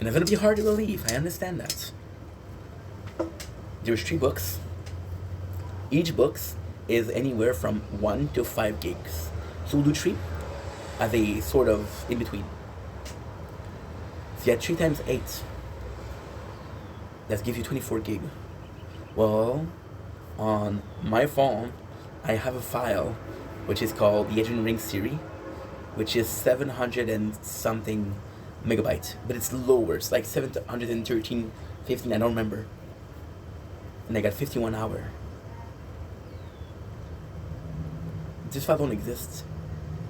and it's gonna be hard to believe. I understand that. There was 3 books. Each books is anywhere from 1 to 5 gigs. So we'll do three as a sort of in between. So you had 3 times 8. That gives you 24 gig. Well, on my phone, I have a file which is called the Elden Ring series, which is 700 and something megabyte, but it's lower. It's like 713, 15. I don't remember. And I got 51 hour. This file don't exist.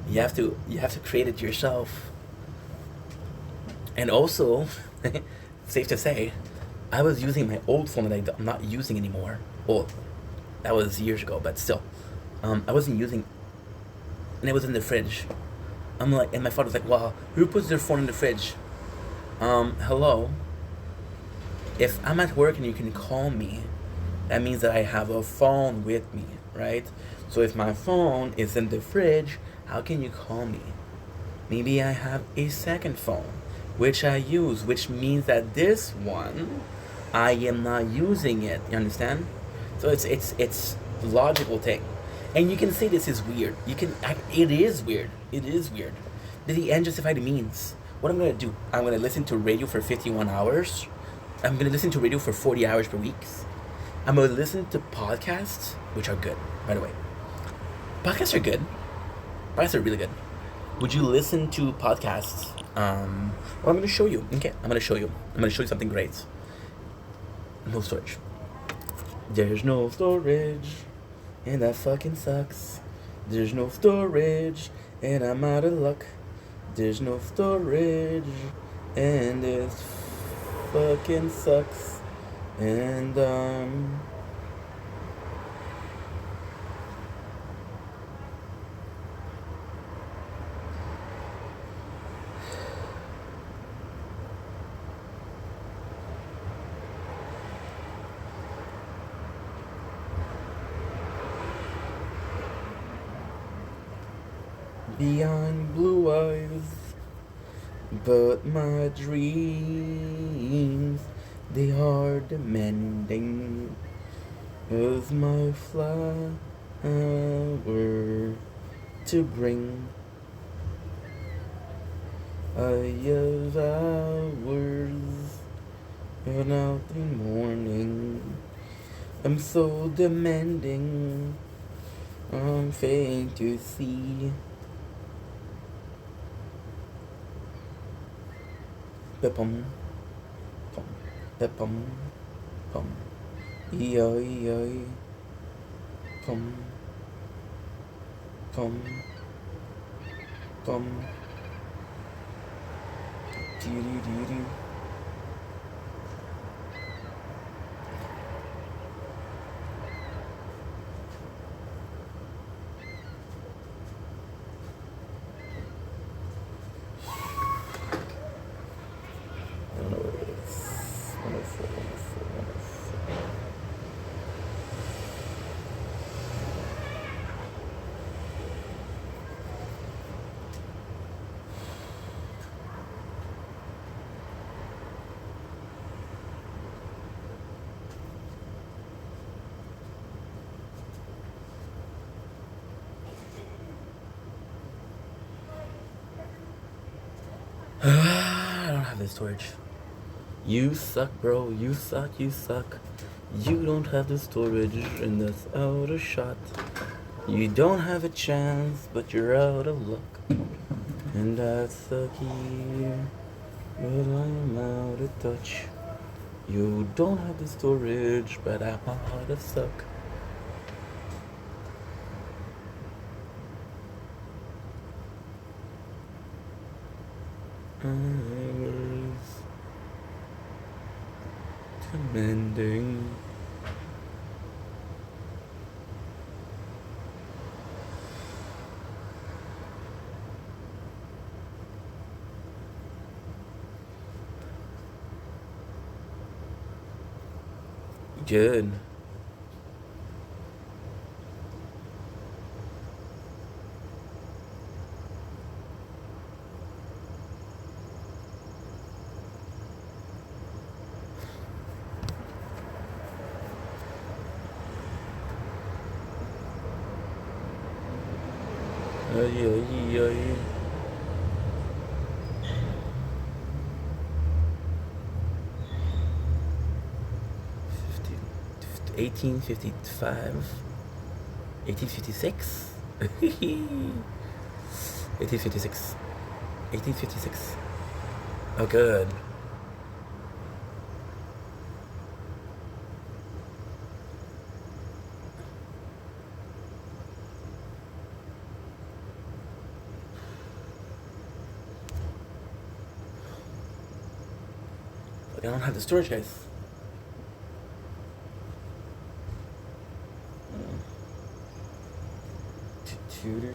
You have to create it yourself. And also, safe to say, I was using my old phone that I'm not using anymore. Well, that was years ago, but still, I wasn't using, and it was in the fridge. I'm like, and my father's like, "Well, who puts their phone in the fridge?" Hello. If I'm at work and you can call me, that means that I have a phone with me, right? So if my phone is in the fridge, how can you call me? Maybe I have a second phone, which I use, which means that this one, I am not using it. You understand? So it's the logical thing, and you can say this is weird. It is weird. It is weird. Did the end justify the means? What I'm gonna do? I'm gonna listen to radio for 51 hours. I'm gonna listen to radio for 40 hours per week. I'm gonna listen to podcasts, which are good, by the way. Podcasts are good. Podcasts are really good. Would you listen to podcasts? Well, I'm gonna show you. Okay, I'm gonna show you. I'm gonna show you something great. No storage. There's no storage, and that fucking sucks. There's no storage, and I'm out of luck. There's no storage, and it fucking sucks. And beyond blue eyes, but my dreams, they are demanding of my flower to bring. I have hours and out the morning. I'm so demanding. I'm failing to see. Pepum, pum, pepum, pum, ee pum, pum, pum, dee dee dee dee. I don't know what it is. 104, 104, 104. I don't have the storage. You suck, bro. You suck. You suck. You don't have the storage, and that's out of shot. You don't have a chance, but you're out of luck. And that's sucky, but I'm out of touch. You don't have the storage, but I'm out of suck. I was demanding. Good. 1855, 1856, 1856, 1856. Oh, good. But I don't have the storage, guys. Tutor.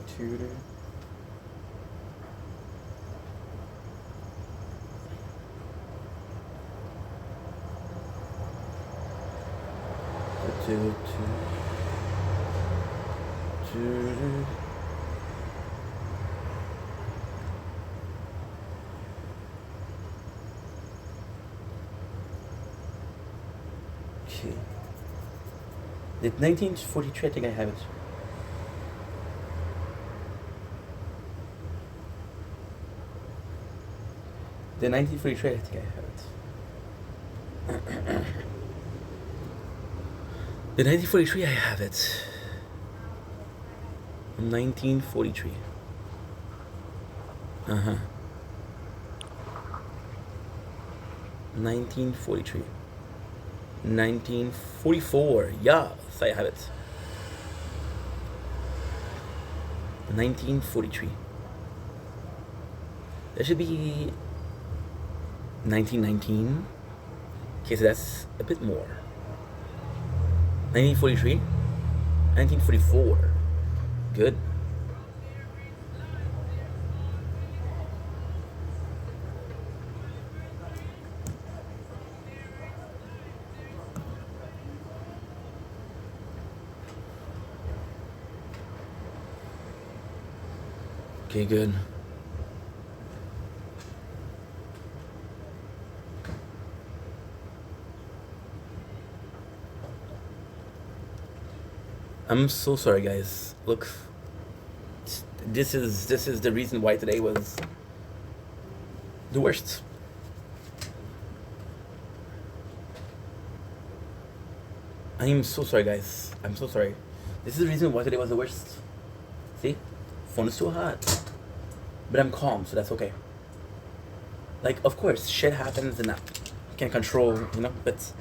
Okay. The 1943, I think I have it. The 1943, I think I have it. The 1943, I have it. 1943. 1943. 1944. Yes, I have it. 1943. That should be 1919. Okay, so that's a bit more. 1943. 1944. Good. Okay, good. I'm so sorry, guys. Look, this is the reason why today was the worst. I am so sorry, guys. I'm so sorry. This is the reason why today was the worst. See? Phone is too hot. But I'm calm, so that's okay. Like, of course, shit happens and I can't control, you know, but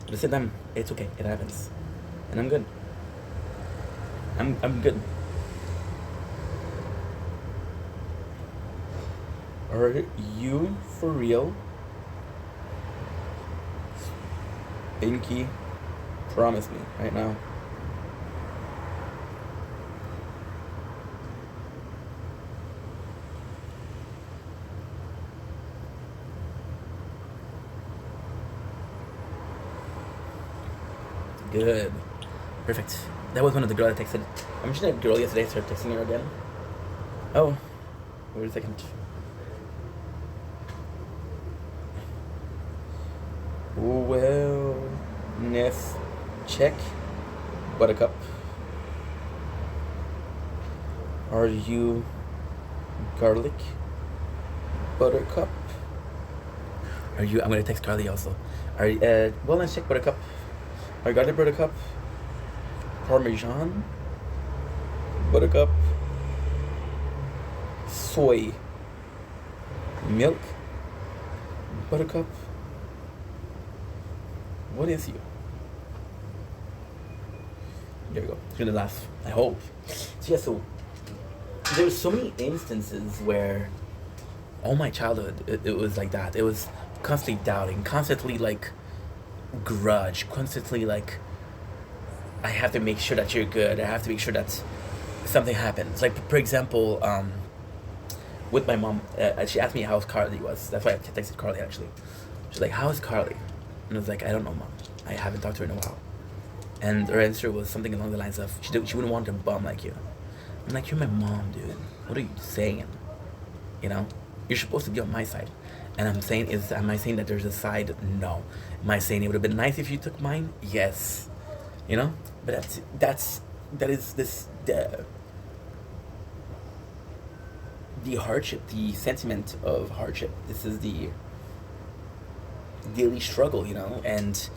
at the same time, it's okay. It happens. And I'm good. I'm good. Are you for real? Binky, promise me right now. Good. Perfect. That was one of the girls that texted. I mentioned that girl yesterday, started texting her again. Oh, wait a second. Wellness check. Buttercup. Are you garlic? Buttercup. Are you? I'm gonna text Carly also. Are you? Wellness check. Buttercup. Are you garlic? Buttercup. Parmesan. Buttercup. Soy. Milk. Buttercup. What is you? There we go. It's gonna laugh. I hope. So yeah, so there's so many instances where all my childhood it was like that. It was constantly doubting, constantly like grudge, constantly like I have to make sure that you're good. I have to make sure that something happens. Like for example, with my mom, she asked me how Carly was. That's why I texted Carly actually. She's like, "How's Carly?" And I was like, "I don't know, Mom. I haven't talked to her in a while." And her answer was something along the lines of, she wouldn't want a bum like you. I'm like, "You're my mom, dude. What are you saying? You know, you're supposed to be on my side." And I'm saying, am I saying that there's a side? No. Am I saying it would have been nice if you took mine? Yes. You know, but that is this. the hardship, the sentiment of hardship. This is the daily struggle, you know. And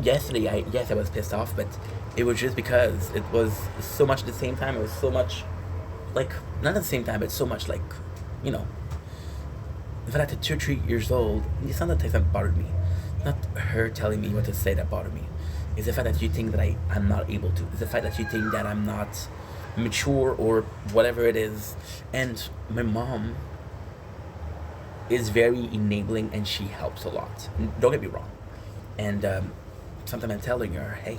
yesterday, I was pissed off, but it was just because it was so much at the same time. It was so much like not at the same time, but so much like, you know, the fact that at 2 or 3 years old, it's not the things that bothered me. Not her telling me what to say that bothered me. It's the fact that you think that I'm not able to. It's the fact that you think that I'm not mature or whatever it is. And my mom is very enabling and she helps a lot. Don't get me wrong. And sometimes I'm telling her, hey,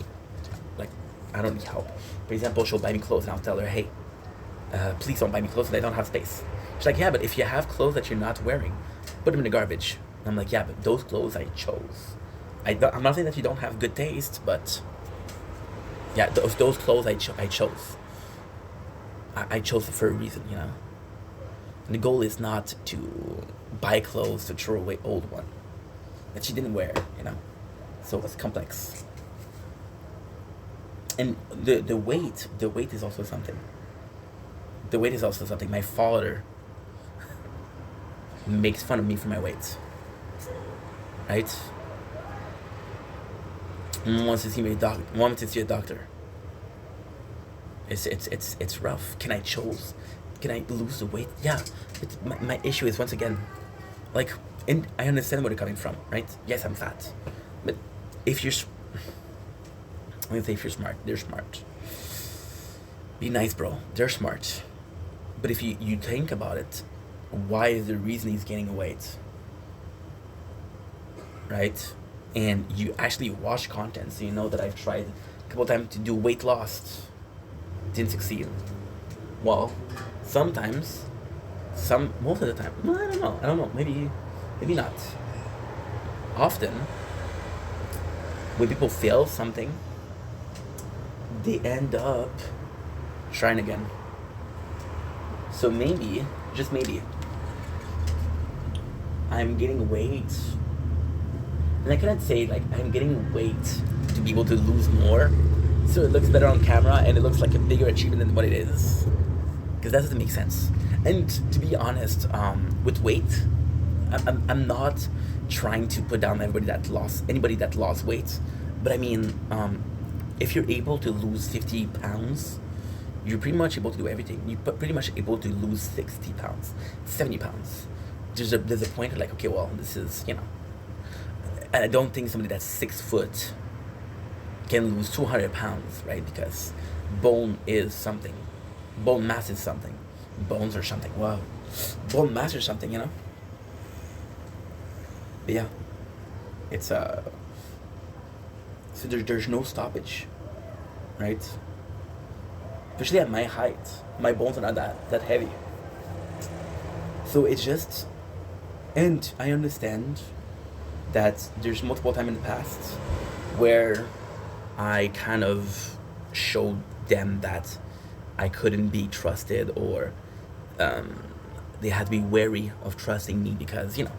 like, I don't need help. For example, she'll buy me clothes and I'll tell her, hey, please don't buy me clothes, I don't have space. She's like, yeah, but if you have clothes that you're not wearing, put them in the garbage. And I'm like, yeah, but those clothes I chose. I'm not saying that you don't have good taste, but yeah, those clothes I chose. I chose it for a reason, you know. And the goal is not to buy clothes to throw away old one that she didn't wear, you know. So it's complex. And the weight is also something. The weight is also something. My father makes fun of me for my weight. Right? Wants to see me wants to see a doctor. It's rough. Can I lose the weight? Yeah. My issue is, once again, like, and I understand where they're coming from, right? Yes, I'm fat. But if you're let me say, if you're smart, they're smart. Be nice, bro. They're smart. But if you think about it, why is the reason he's gaining weight? Right? And you actually watch content, so you know that I've tried a couple times to do weight loss. Didn't succeed. Well, sometimes, most of the time, well, I don't know, maybe not. Often, when people fail something, they end up trying again. So maybe, just maybe, I'm gaining weight. And I cannot say, like, I'm getting weight to be able to lose more, so it looks better on camera and it looks like a bigger achievement than what it is. Because that doesn't make sense. And to be honest, with weight, I'm not trying to put down anybody that lost weight. But I mean, if you're able to lose 50 pounds, you're pretty much able to do everything. You're pretty much able to lose 60 pounds, 70 pounds. There's a point of, like, okay, well, this is, you know. And I don't think somebody that's 6 foot can lose 200 pounds, right? Because bone is something. Bone mass is something. Bones are something. Wow. Bone mass is something, you know? But yeah. It's, so there's no stoppage, right? Especially at my height. My bones are not that heavy. So it's just, and I understand that there's multiple times in the past where I kind of showed them that I couldn't be trusted, or they had to be wary of trusting me because, you know,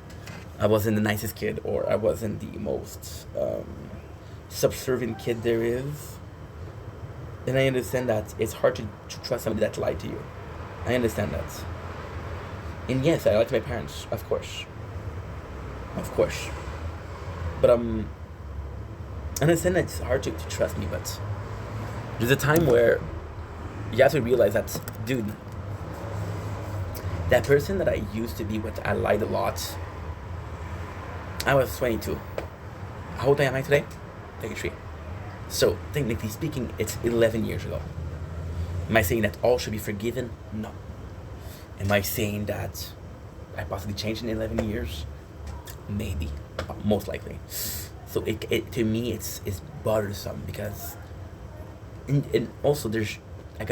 I wasn't the nicest kid, or I wasn't the most subservient kid there is. And I understand that it's hard to trust somebody that lied to you. I understand that. And yes, I lied to my parents, of course. Of course. But I understand that it's hard to trust me, but there's a time where you have to realize that, dude, that person that I used to be with, I lied a lot. I was 22. How old am I today? 33. So, technically speaking, it's 11 years ago. Am I saying that all should be forgiven? No. Am I saying that I possibly changed in 11 years? Maybe. Most likely. So it to me it's bothersome because and also there's I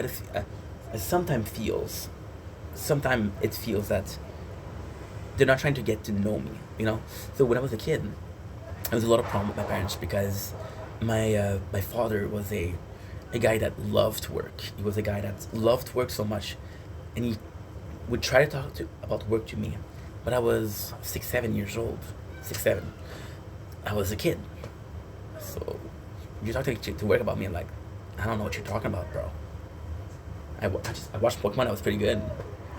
sometimes it feels that they're not trying to get to know me, you know. So when I was a kid, there was a lot of problem with my parents because my father was a guy that loved work. He was a guy that loved work so much, and he would try to talk about work to me. But I was 7 years old. 7. I was a kid. So you talk to work about me, I'm like, I don't know what you're talking about, bro. I watched Pokemon. I was pretty good.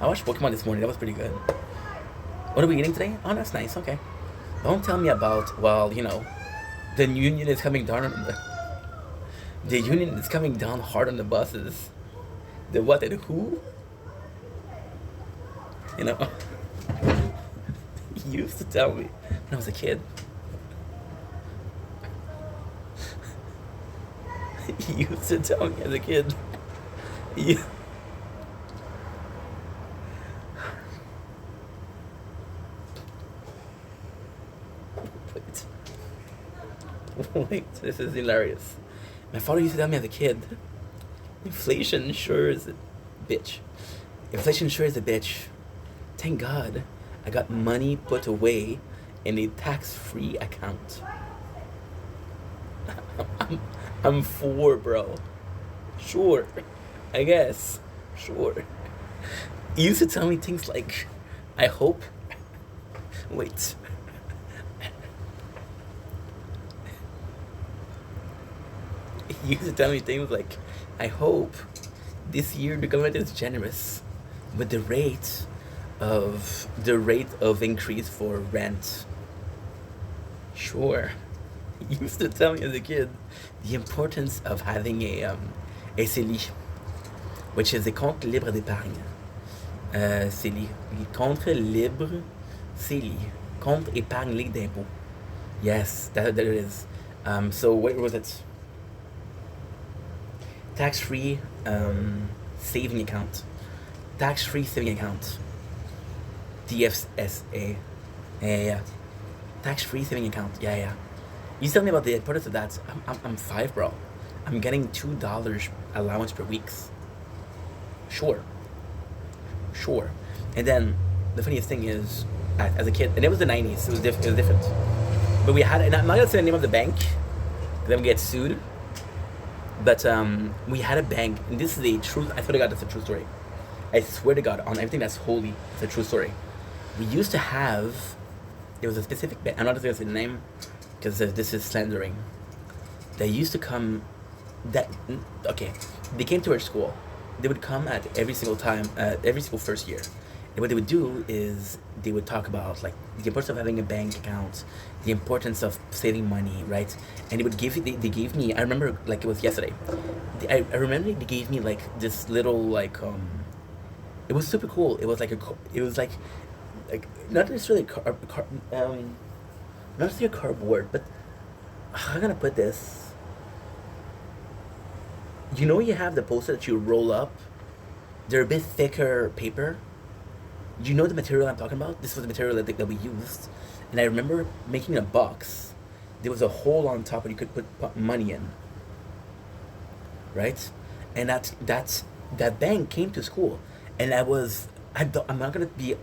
I watched Pokemon this morning. That was pretty good. What are we eating today? Oh, that's nice. Okay. Don't tell me about, well, the union is coming down on the union is coming down hard on the buses. The what and who? You know, he used to tell me when I was a kid. He used to tell me as a kid. He, wait, this is hilarious. My father used to tell me as a kid, inflation sure is a bitch. Inflation sure is a bitch. Thank God I got money put away in a tax-free account. I'm four, bro. Sure. I guess. Sure. He used to tell me things like, I hope. Wait. He used to tell me things like, I hope this year the government is generous with the rate of increase for rent. Sure. He used to tell me as a kid the importance of having a CELI, which is a compte libre d'épargne. CELI. Compte libre CELI. Compte épargne libre d'impôt. Yes, that it is. So what was it? Tax-free saving account. Tax-free saving account. TFSA. Yeah. Tax-free saving account. Yeah. You tell me about the importance of that. I'm five, bro. I'm getting $2 allowance per week. Sure. And then the funniest thing is, as a kid, and it was the 90s. It was different. But we had, and I'm not gonna say the name of the bank, because then we get sued. But we had a bank, and this is a true. I swear to God, that's a true story. I swear to God, on everything that's holy, it's a true story. We used to have. There was a specific bank. I'm not gonna say the name, because this is slandering. They used to come. They came to our school. They would come at every single first year. And what they would do is they would talk about like the importance of having a bank account, the importance of saving money, right? And they gave me, I remember like it was yesterday. I remember they gave me like this little like it was super cool. It was like not necessarily not necessarily a cardboard, but how can I put this? You have the poster that you roll up. They're a bit thicker paper. You know the material I'm talking about? This was the material that we used. And I remember making a box. There was a hole on top where you could put money in. Right? And that bank came to school. And I'm gonna be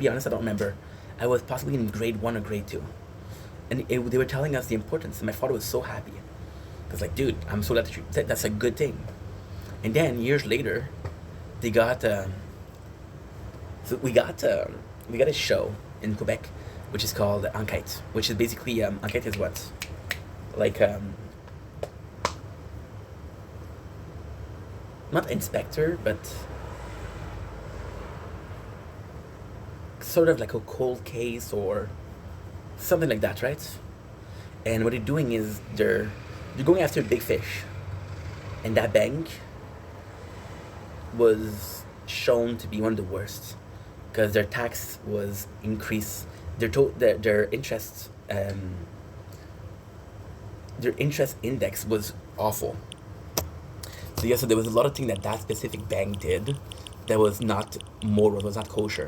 honest, I don't remember. I was possibly in grade 1 or grade 2. And they were telling us the importance. And my father was so happy. Because like, dude, I'm so glad that's a good thing. And then years later, they got we got a show in Quebec, which is called Enquête, which is basically Enquête is what, like not inspector, but sort of like a cold case or something like that, right? And what they're doing is they're going after big fish, and that bank was shown to be one of the worst because their tax was increased. Their interest index was awful. So there was a lot of things that specific bank did that was not moral, was not kosher.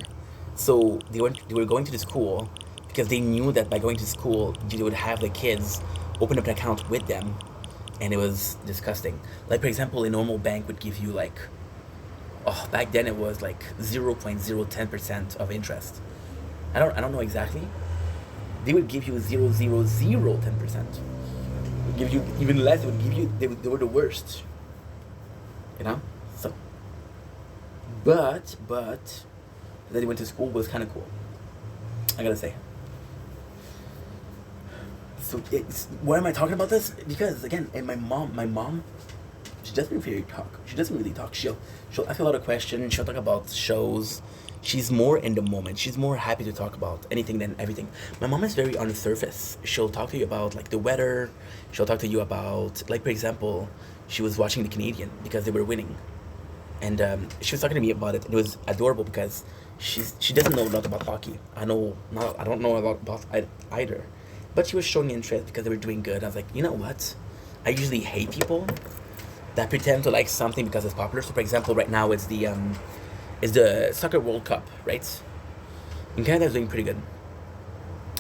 So they were going to the school because they knew that by going to school they would have the kids open up an account with them, and it was disgusting. Like for example, a normal bank would give you like, back then it was like 0.010% of interest. I don't know exactly. They would give you 0.00010%. Would give you even less. It would give you they were the worst. So, but that he went to school was kind of cool. I gotta say. So why am I talking about this? Because again, and my mom, she doesn't really talk. She doesn't really talk. She'll ask a lot of questions. She'll talk about shows. She's more in the moment. She's more happy to talk about anything than everything. My mom is very on the surface. She'll talk to you about like the weather. She'll talk to you about, like, for example, she was watching the Canadian because they were winning, and she was talking to me about it. It was adorable because she doesn't know a lot about hockey. I don't know a lot about either, but she was showing interest because they were doing good. I was like, you know what? I usually hate people that pretend to like something because it's popular. So, for example, right now it's the Soccer World Cup, right? And Canada's doing pretty good,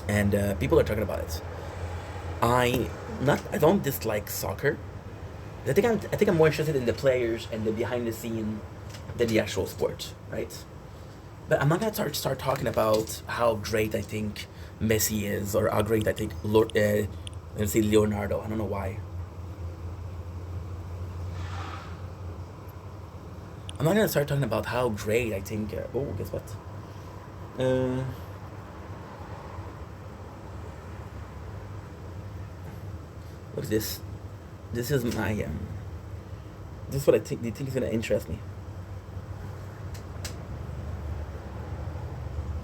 and people are talking about it. I don't dislike soccer. I think I'm more interested in the players and the behind the scene than the actual sport, right? But I'm not gonna start talking about how great I think Messi is or how great I think let's say Leonardo. I don't know why. I'm not gonna start talking about how great I think. Oh, guess what? Uh, Look at this. This is my This is what I think. They think is gonna interest me.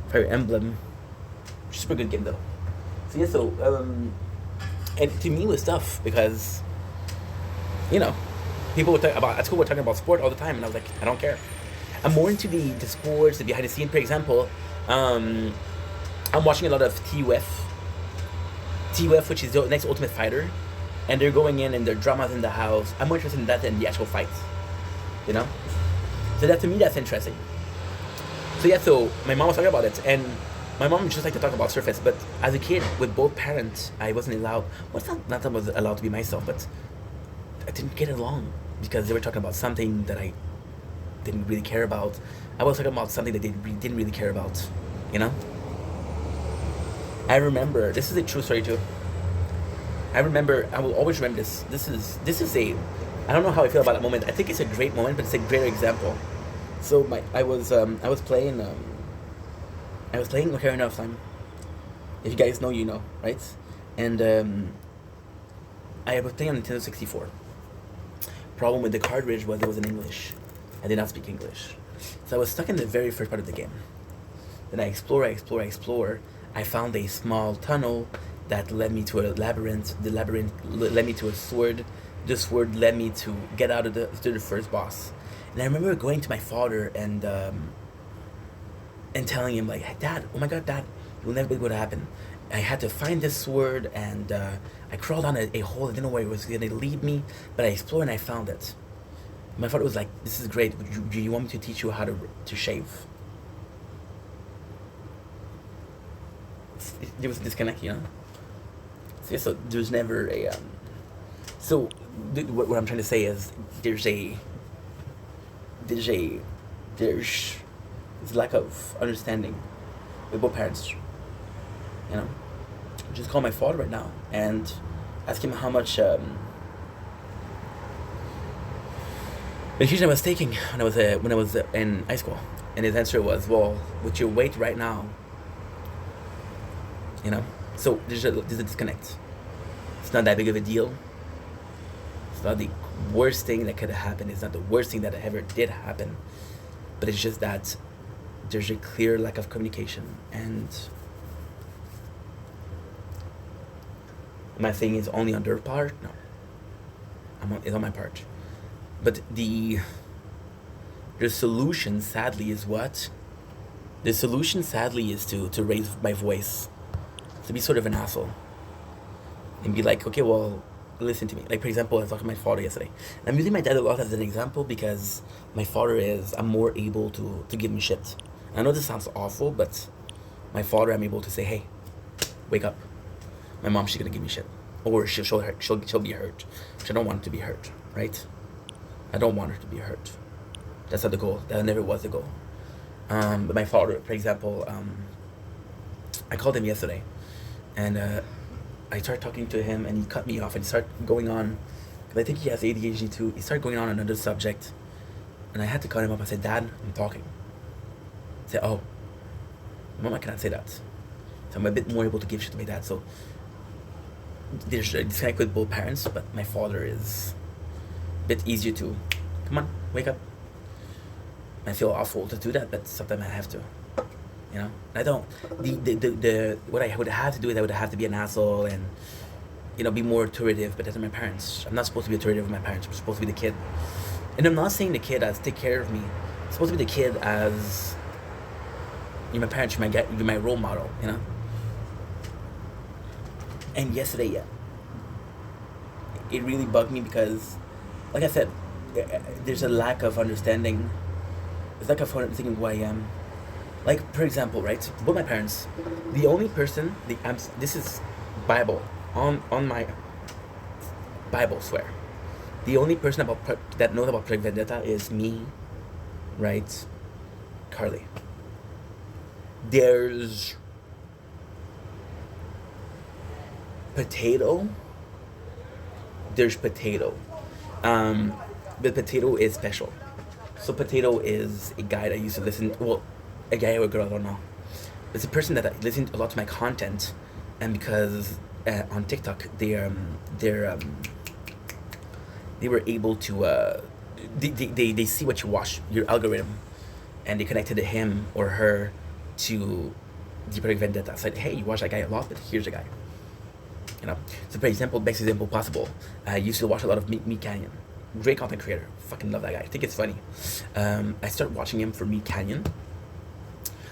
Fire Emblem. Super good game though. So yeah, and to me it was tough because, you know, people were talking about at school. We're talking about sport all the time, and I was like, I don't care. I'm more into the sports, the behind the scene. For example, I'm watching a lot of TWF, which is the next Ultimate Fighter, and they're going in and their dramas in the house. I'm more interested in that than the actual fights, you know. So that to me that's interesting. So yeah, so my mom was talking about it, and my mom just like to talk about Surface. But as a kid, with both parents, I wasn't allowed. Well, it's not that I was allowed to be myself, but I didn't get along because they were talking about something that I didn't really care about. I was talking about something that they didn't really care about, you know. I remember, this is a true story too. I will always remember this. This is a, I don't know how I feel about that moment. I think it's a great moment, but it's a great example. So I was playing Ocarina of Time. If you guys know, you know, right? And I was playing on Nintendo 64. Problem with the cartridge was it was in English. I did not speak English, so I was stuck in the very first part of the game. Then I explore. I found a small tunnel that led me to a labyrinth. The labyrinth led me to a sword. The sword led me to get out of to the first boss. And I remember going to my father and telling him like, hey, Dad, oh my God, Dad, it will never be able to happen. I had to find this sword, and I crawled down a hole. I didn't know where it was going to lead me, but I explored and I found it. My father was like, "This is great. Do you want me to teach you how to shave?" There was a disconnect, you know. So, yeah, so there's never a. So what I'm trying to say is there's lack of understanding with both parents. You know, just call my father right now and ask him how much medication I was taking when I was in high school, and his answer was, "Well, with your weight right now, you know." So there's a disconnect. It's not that big of a deal. It's not the worst thing that could have happened. It's not the worst thing that ever did happen, but it's just that there's a clear lack of communication. And am I saying it's only on their part? No. It's on my part. But the solution, sadly, is what? The solution, sadly, is to raise my voice, to be sort of an asshole, and be like, okay, well, listen to me. Like, for example, I was talking to my father yesterday. And I'm using my dad a lot as an example because I'm more able to give him shit. And I know this sounds awful, but my father, I'm able to say, hey, wake up. My mom, she's gonna give me shit, or she'll be hurt. Which I don't want her to be hurt, right? I don't want her to be hurt. That's not the goal. That never was the goal. But my father, for example, I called him yesterday, and I started talking to him, and he cut me off, and he started going on, because I think he has ADHD too. He started going on another subject, and I had to cut him off. I said, Dad, I'm talking. He said, oh, Mom, I cannot say that. So I'm a bit more able to give shit to my dad. So there's a disconnect with both parents, but my father is a bit easier to, come on, wake up. I feel awful to do that, but sometimes I have to. You know, I don't. The what I would have to do is I would have to be an asshole and, you know, be more authoritative. But that's my parents. I'm not supposed to be authoritative with my parents. I'm supposed to be the kid. And I'm not saying the kid as take care of me. I'm supposed to be the kid as, you're my parents. You're my role model. You know. And yesterday, yeah, it really bugged me because, like I said, there's a lack of understanding. There's lack of thinking who I am. Like, for example, right, with my parents, the only person, this is Bible, on my Bible, swear. The only person that knows about Project Vendetta is me, right, Carly. There's Potato. There's Potato. But Potato is special. So Potato is a guy that used to listen, well, a guy or a girl, I don't know. It's a person that listened a lot to my content, and because on TikTok they were able to they see what you watch, your algorithm, and they connected him or her to the Project Vendetta. Said, hey, you watch that guy a lot, but here's a guy. You know, so for example, best example possible. I used to watch a lot of Meat Canyon. Great content creator. Fucking love that guy. I think it's funny. I started watching him for Meat Canyon.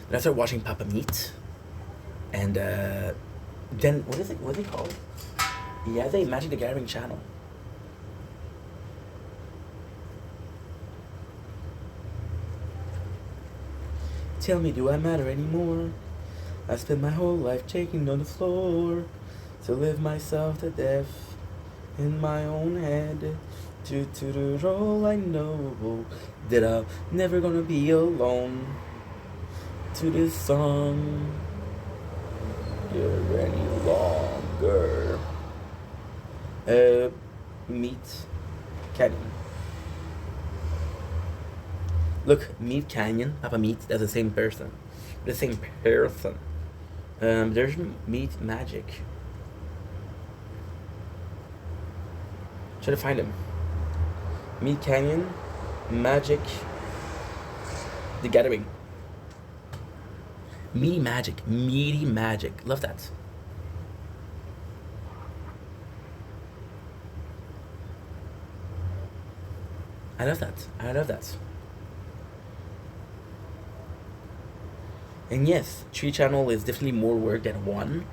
Then I started watching Papa Meat. And then, what is it called? He has a Magic the Gathering channel. Tell me, do I matter anymore? I spent my whole life shaking on the floor to live myself to death in my own head. To all I know that I'm never gonna be alone. To this song here any longer. Meat Canyon. Look, Meat Canyon, Papa Meat, that's the same person. The same person. There's Meat Magic. Try to find him. Meat Canyon, Magic, The Gathering. Meaty Magic. Love that. I love that. And yes, 3 channel is definitely more work than 1,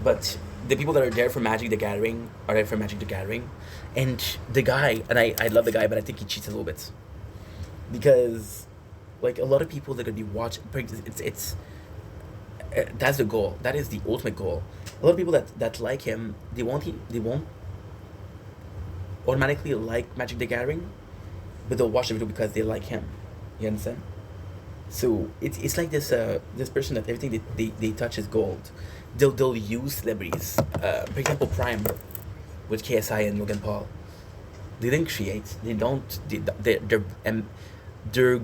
but the people that are there for Magic the Gathering are there for Magic the Gathering. And the guy, and I love the guy, but I think he cheats a little bit. Because, like, a lot of people that are going to be watching, it's that's the goal. That is the ultimate goal. A lot of people that like him, they won't automatically like Magic the Gathering, but they'll watch the video because they like him. You understand? So it's like this person that everything they touch is gold. They'll use celebrities. For example, Prime with KSI and Logan Paul. They didn't create. They don't. They're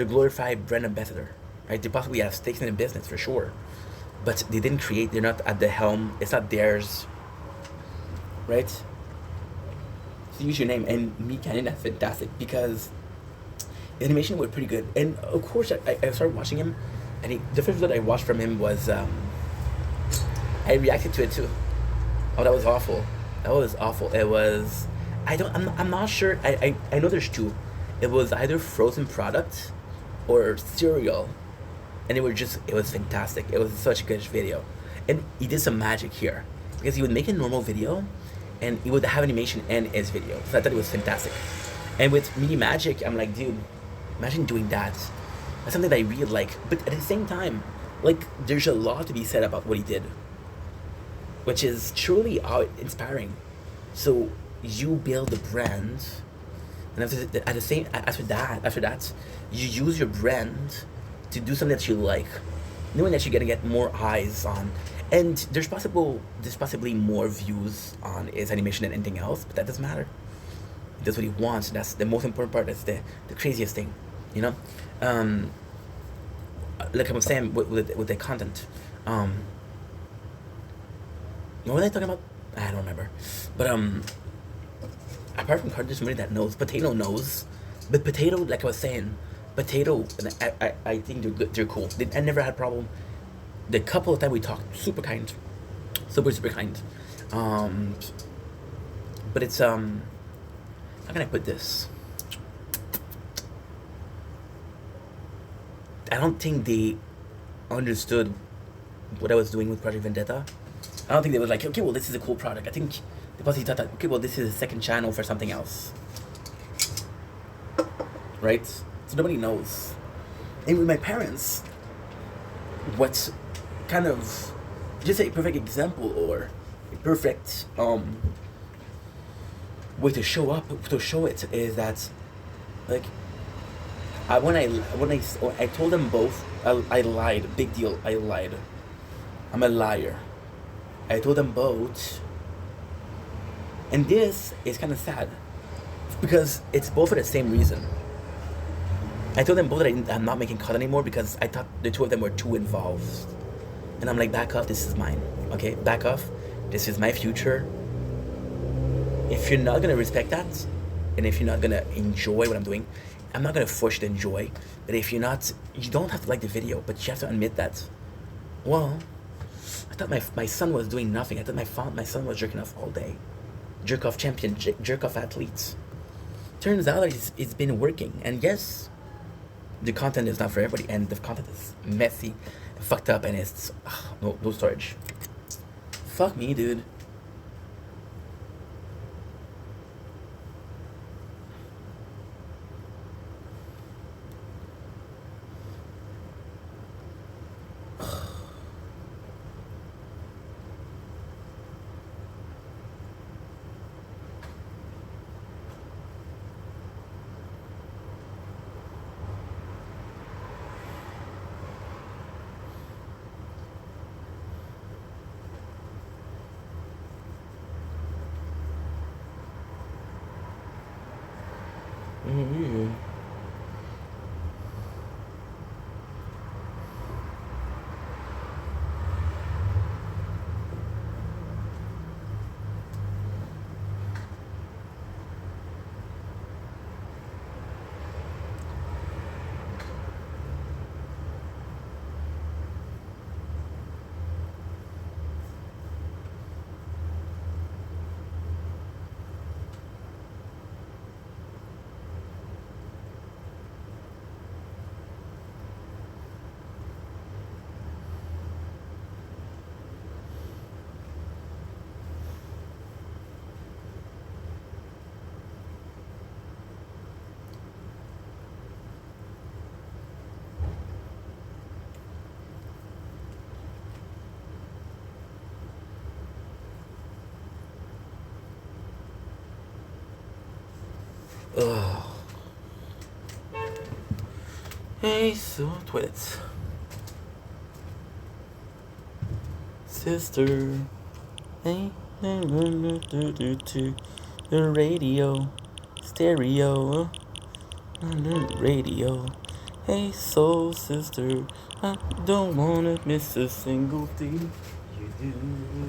glorified brand ambassador, right? They possibly have stakes in the business for sure, but they didn't create. They're not at the helm. It's not theirs, right? So use your name. And me, Canyon, that's fantastic because the animation was pretty good. And of course, I started watching him, and the first video that I watched from him was I reacted to it too. Oh, that was awful. It was. I'm not sure. I know there's 2. It was either frozen product or cereal, and it was fantastic. It was such a good video, and he did some magic here because he would make a normal video, and he would have animation in his video. So I thought it was fantastic. And with Mini Magic, I'm like, dude, imagine doing that. That's something that I really like. But at the same time, like, there's a lot to be said about what he did, which is truly inspiring. So you build a brand, and after that, you use your brand to do something that you like, knowing that you're gonna get more eyes on, and there's possibly more views on his animation than anything else, but that doesn't matter. He does what he wants. That's the most important part. That's the craziest thing, you know. Like I was saying with the content. What was I talking about? I don't remember. But apart from Carter, there's somebody that knows. Potato knows But potato, like I was saying, potato, and I think they're good. They're cool. I never had a problem. The couple of times we talked, super kind, super kind. Um, but it's how can I put this? I don't think they understood what I was doing with Project Vendetta. I don't think they were like, okay, well, this is a cool product. I think they possibly thought that, okay, well, this is a second channel for something else. Right? So nobody knows. And with my parents, what's kind of just a perfect example or a perfect way to show it is that, like, I told them both, I lied. Big deal. I lied. I'm a liar. I told them both, and this is kind of sad because it's both for the same reason. I told them both that I'm not making cut anymore because I thought the two of them were too involved, and I'm like, back off. This is mine. Okay, back off. This is my future. If you're not gonna respect that, and if you're not gonna enjoy what I'm doing, I'm not gonna force you to enjoy. But if you're not, you don't have to like the video, but you have to admit that. Well, I thought my son was doing nothing. I thought my son was jerking off all day, jerk off champion, jerk off athletes. Turns out it's been working, and yes, the content is not for everybody, and the content is messy, fucked up, and it's no storage. Fuck me, dude. Mm-hmm. Ugh. Hey, so toilets. Sister. Hey, the radio. Stereo. Radio. Hey, soul sister. I don't wanna miss a single thing you do.